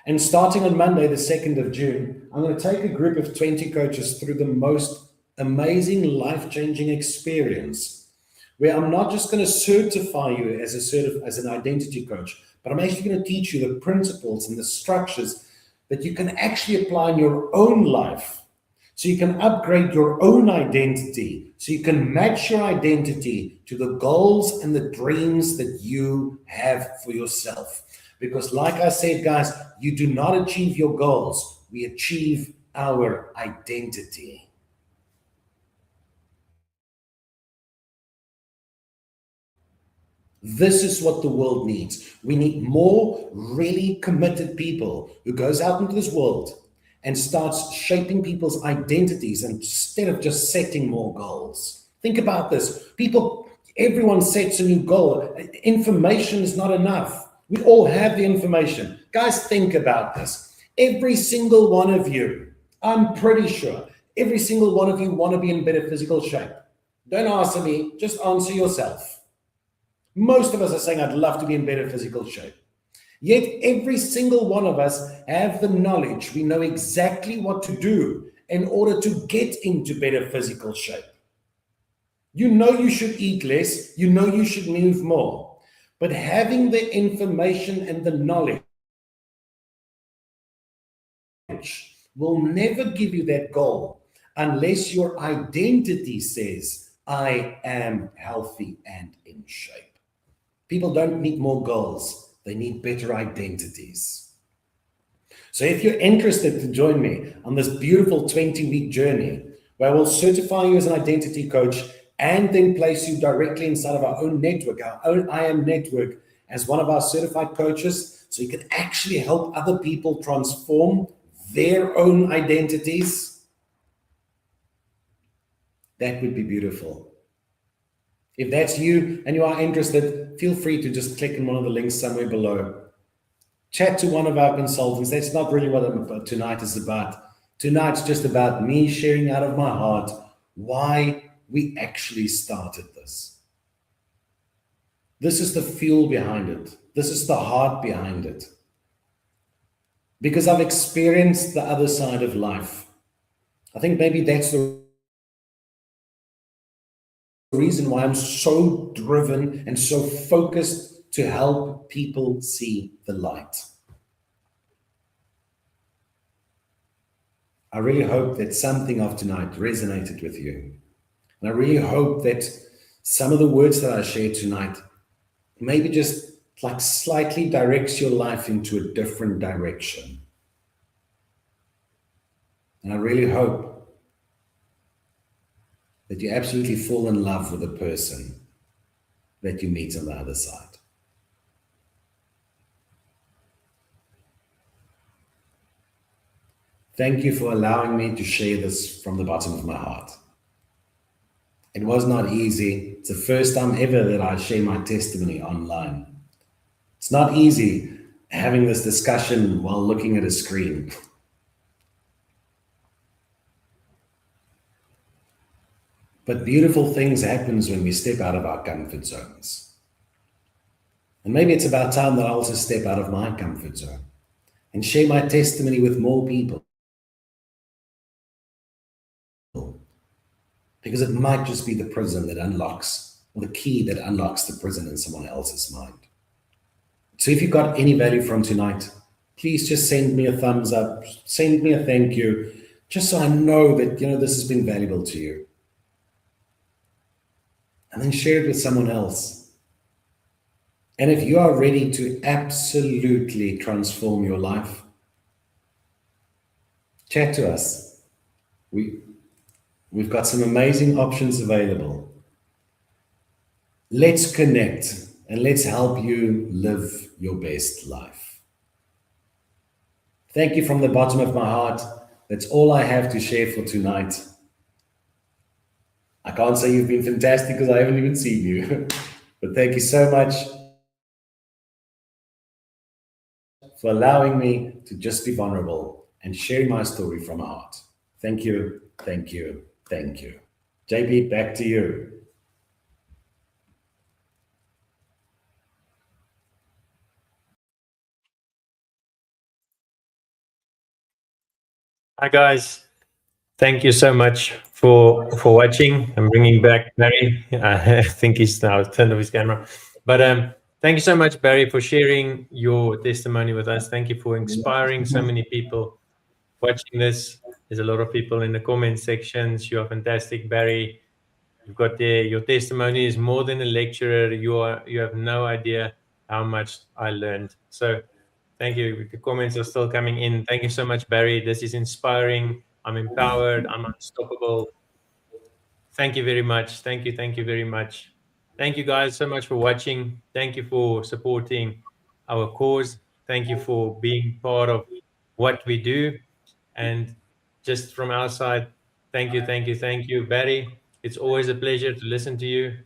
Speaker 3: And starting on Monday, the 2nd of June, I'm going to take a group of 20 coaches through the most amazing, life-changing experience, where I'm not just going to certify you as an identity coach, but I'm actually going to teach you the principles and the structures that you can actually apply in your own life, so you can upgrade your own identity, so you can match your identity to the goals and the dreams that you have for yourself. Because like I said, guys, you do not achieve your goals. We achieve our identity. This is what the world needs. We need more really committed people who goes out into this world and starts shaping people's identities instead of just setting more goals. Think about this. Everyone sets a new goal. Information is not enough. We all have the information. Guys, think about this. Every single one of you, I'm pretty sure, every single one of you want to be in better physical shape. Don't answer me, just answer yourself. Most of us are saying, I'd love to be in better physical shape. Yet every single one of us have the knowledge. We know exactly what to do in order to get into better physical shape. You know you should eat less. You know you should move more. But having the information and the knowledge will never give you that goal unless your identity says, I am healthy and in shape. People don't need more goals. They need better identities. So if you're interested to join me on this beautiful 20-week journey, where I will certify you as an identity coach and then place you directly inside of our own network, our own I Am network, as one of our certified coaches, so you can actually help other people transform their own identities, that would be beautiful. If that's you and you are interested, feel free to just click on one of the links somewhere below. Chat to one of our consultants. That's not really what tonight is about. Tonight's just about me sharing out of my heart why we actually started this. This is the fuel behind it. This is the heart behind it. Because I've experienced the other side of life. I think maybe that's the reason why I'm so driven and so focused to help people see the light. I really hope that something of tonight resonated with you. And I really hope that some of the words that I shared tonight maybe just like slightly directs your life into a different direction. And I really hope that you absolutely fall in love with the person that you meet on the other side. Thank you for allowing me to share this from the bottom of my heart. It was not easy. It's the first time ever that I share my testimony online. It's not easy having this discussion while looking at a screen. But beautiful things happen when we step out of our comfort zones. And maybe it's about time that I also step out of my comfort zone and share my testimony with more people. Because it might just be the prison that unlocks, or the key that unlocks the prison in someone else's mind. So if you got any value from tonight, please just send me a thumbs up, send me a thank you, just so I know that, this has been valuable to you. And then share it with someone else. And if you are ready to absolutely transform your life, chat to us. We've got some amazing options available. Let's connect and let's help you live your best life. Thank you from the bottom of my heart. That's all I have to share for tonight. I can't say you've been fantastic because I haven't even seen you. But thank you so much for allowing me to just be vulnerable and share my story from my heart. Thank you, thank you, thank you. JP, back to you.
Speaker 4: Hi guys, thank you so much for watching. I'm bringing back Barry. I think he's now turned off his camera. But thank you so much, Barry, for sharing your testimony with us. Thank you for inspiring so many people watching this. There's a lot of people in the comment sections. You are fantastic, Barry. You've got your testimony is more than a lecturer. You have no idea how much I learned. So thank you. The comments are still coming in. Thank you so much, Barry. This is inspiring. I'm empowered. I'm unstoppable. Thank you very much. Thank you. Thank you very much. Thank you guys so much for watching. Thank you for supporting our cause. Thank you for being part of what we do. And just from our side, thank you, thank you, thank you, Barry. It's always a pleasure to listen to you.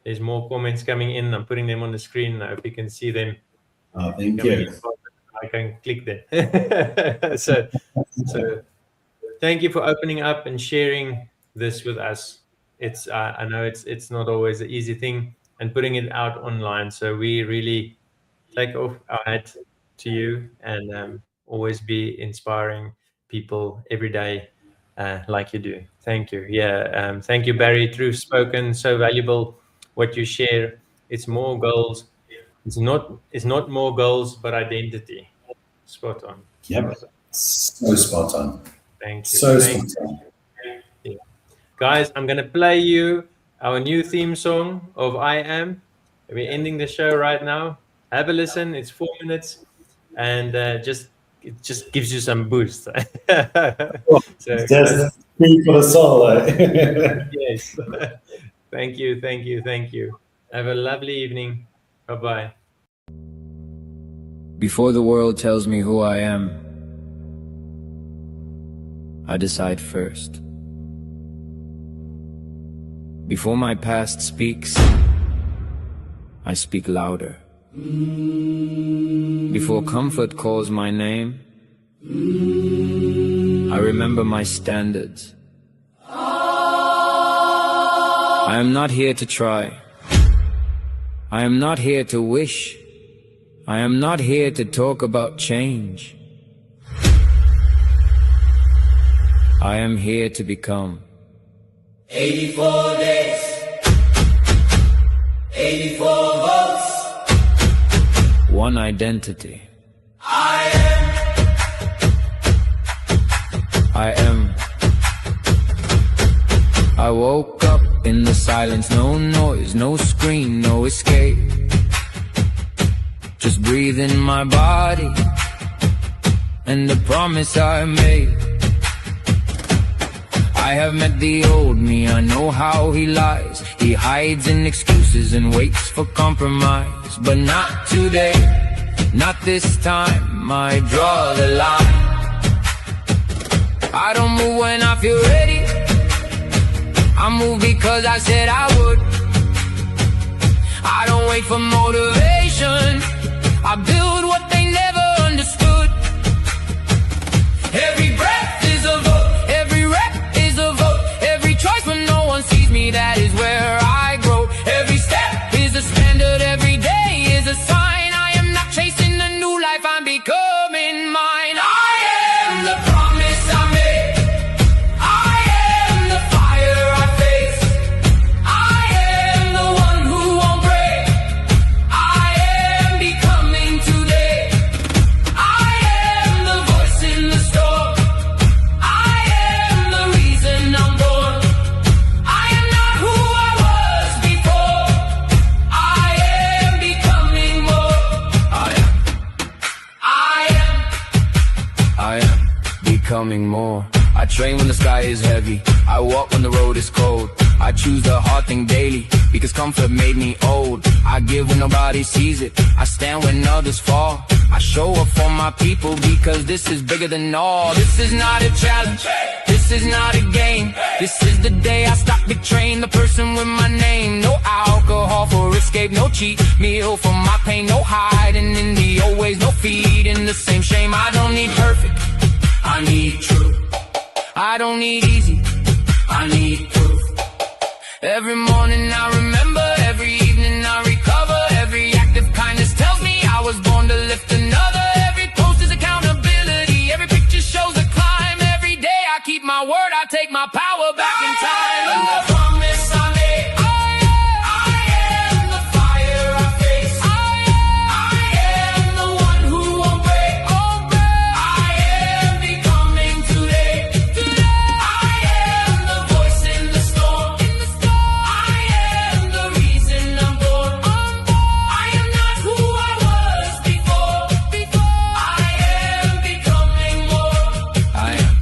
Speaker 4: There's more comments coming in. I'm putting them on the screen. I hope you can see them.
Speaker 3: Oh, thank you.
Speaker 4: I can click them. so thank you for opening up and sharing this with us. It's I know it's not always an easy thing, and putting it out online. So we really take off our hat to you, and always be inspiring people every day like you do. Thank you. Yeah, thank you, Barry. Truth spoken, so valuable. What you share, it's more goals. It's not more goals, but identity. Spot on.
Speaker 3: Yep. So spot on.
Speaker 4: Thank you.
Speaker 3: So spot on.
Speaker 4: Yeah. Guys, I'm gonna play you our new theme song of I Am. We're ending the show right now. Have a listen. It's 4 minutes, and it just gives you some boost. So,
Speaker 3: just speak for the soul.
Speaker 4: Yes. Thank you. Thank you. Thank you. Have a lovely evening. Bye-bye.
Speaker 1: Before the world tells me who I am, I decide first. Before my past speaks, I speak louder. Before comfort calls my name, I remember my standards. I am not here to try. I am not here to wish. I am not here to talk about change. I am here to become. 84 days, 84 votes, one identity. I am. I woke up in the silence, no noise, no screen, no escape. Just breathe in my body and the promise I made. I have met the old me, I know how he lies. He hides in excuses and waits for compromise. But not today, not this time, I draw the line. I don't move when I feel ready, I move because I said I would. I don't wait for motivation, I build what they never understood. Every breath is a vote, every rep is a vote, every choice when no one sees me, that is where I grow. Every step is a standard, every day is a sign. I am not chasing a new life, I'm becoming mine. I am the promise I made, I am the fire I face, I am the one who won't break, I am becoming today. becoming more. I train when the sky is heavy, I walk when the road is cold. I choose the hard thing daily, because comfort made me old. I give when nobody sees it, I stand when others fall. I show up for my people, because this is bigger than all. This is not a challenge, this is not a game. This is the day I stop betraying the person with my name. No alcohol for escape, no cheat meal for my pain. No hiding in the old ways, no feeding the same shame. I don't need perfect, I need truth. I don't need easy, I need proof. Every morning I remember, every evening I recover. Every act of kindness tells me I was born to lift another. Every post is accountability, every picture shows a climb. Every day I keep my word, I take my power back in time. And the promise I made, I am the fire I face. I am the one who won't break. I am becoming today. I am the voice in the storm. I am the reason I'm born. I am not who I was before. I am becoming more. I am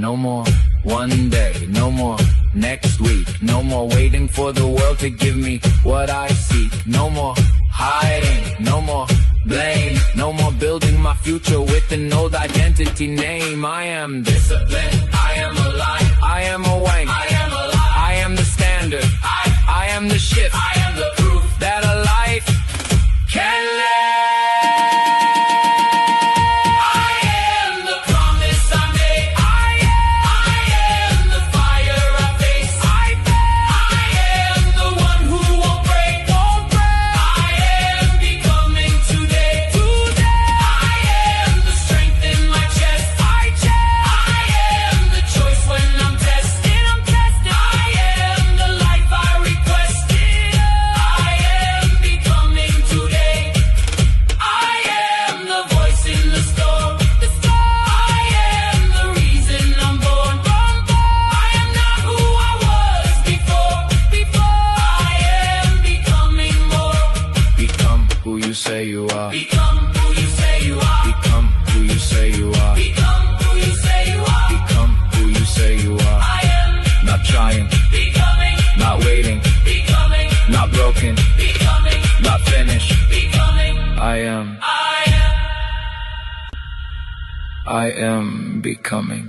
Speaker 1: no more one day, no more next week, no more waiting for the world to give me what I seek. No more hiding, no more blame, no more building my future with an old identity name. I am disciplined, I am alive, I am awake, I am alive, I am the standard, I am the shift, I am the proof that a life can live. I am the promise I made, I am the fire I face. I am the one who won't break. I am becoming today. I am the strength in my chest. I am the choice when I'm tested. I am the life I requested. I am becoming today. I am the voice in the storm. I am the reason I'm born. I am not who I was before. I am becoming more. Become who you say you are.
Speaker 3: Become who you say you are.
Speaker 1: Become who you say you are.
Speaker 3: Become who you say you are.
Speaker 1: Become who you say you are.
Speaker 3: I am
Speaker 1: Not trying,
Speaker 3: becoming,
Speaker 1: not waiting,
Speaker 3: becoming,
Speaker 1: not broken,
Speaker 3: becoming,
Speaker 1: not finished.
Speaker 3: becoming.
Speaker 1: I am becoming.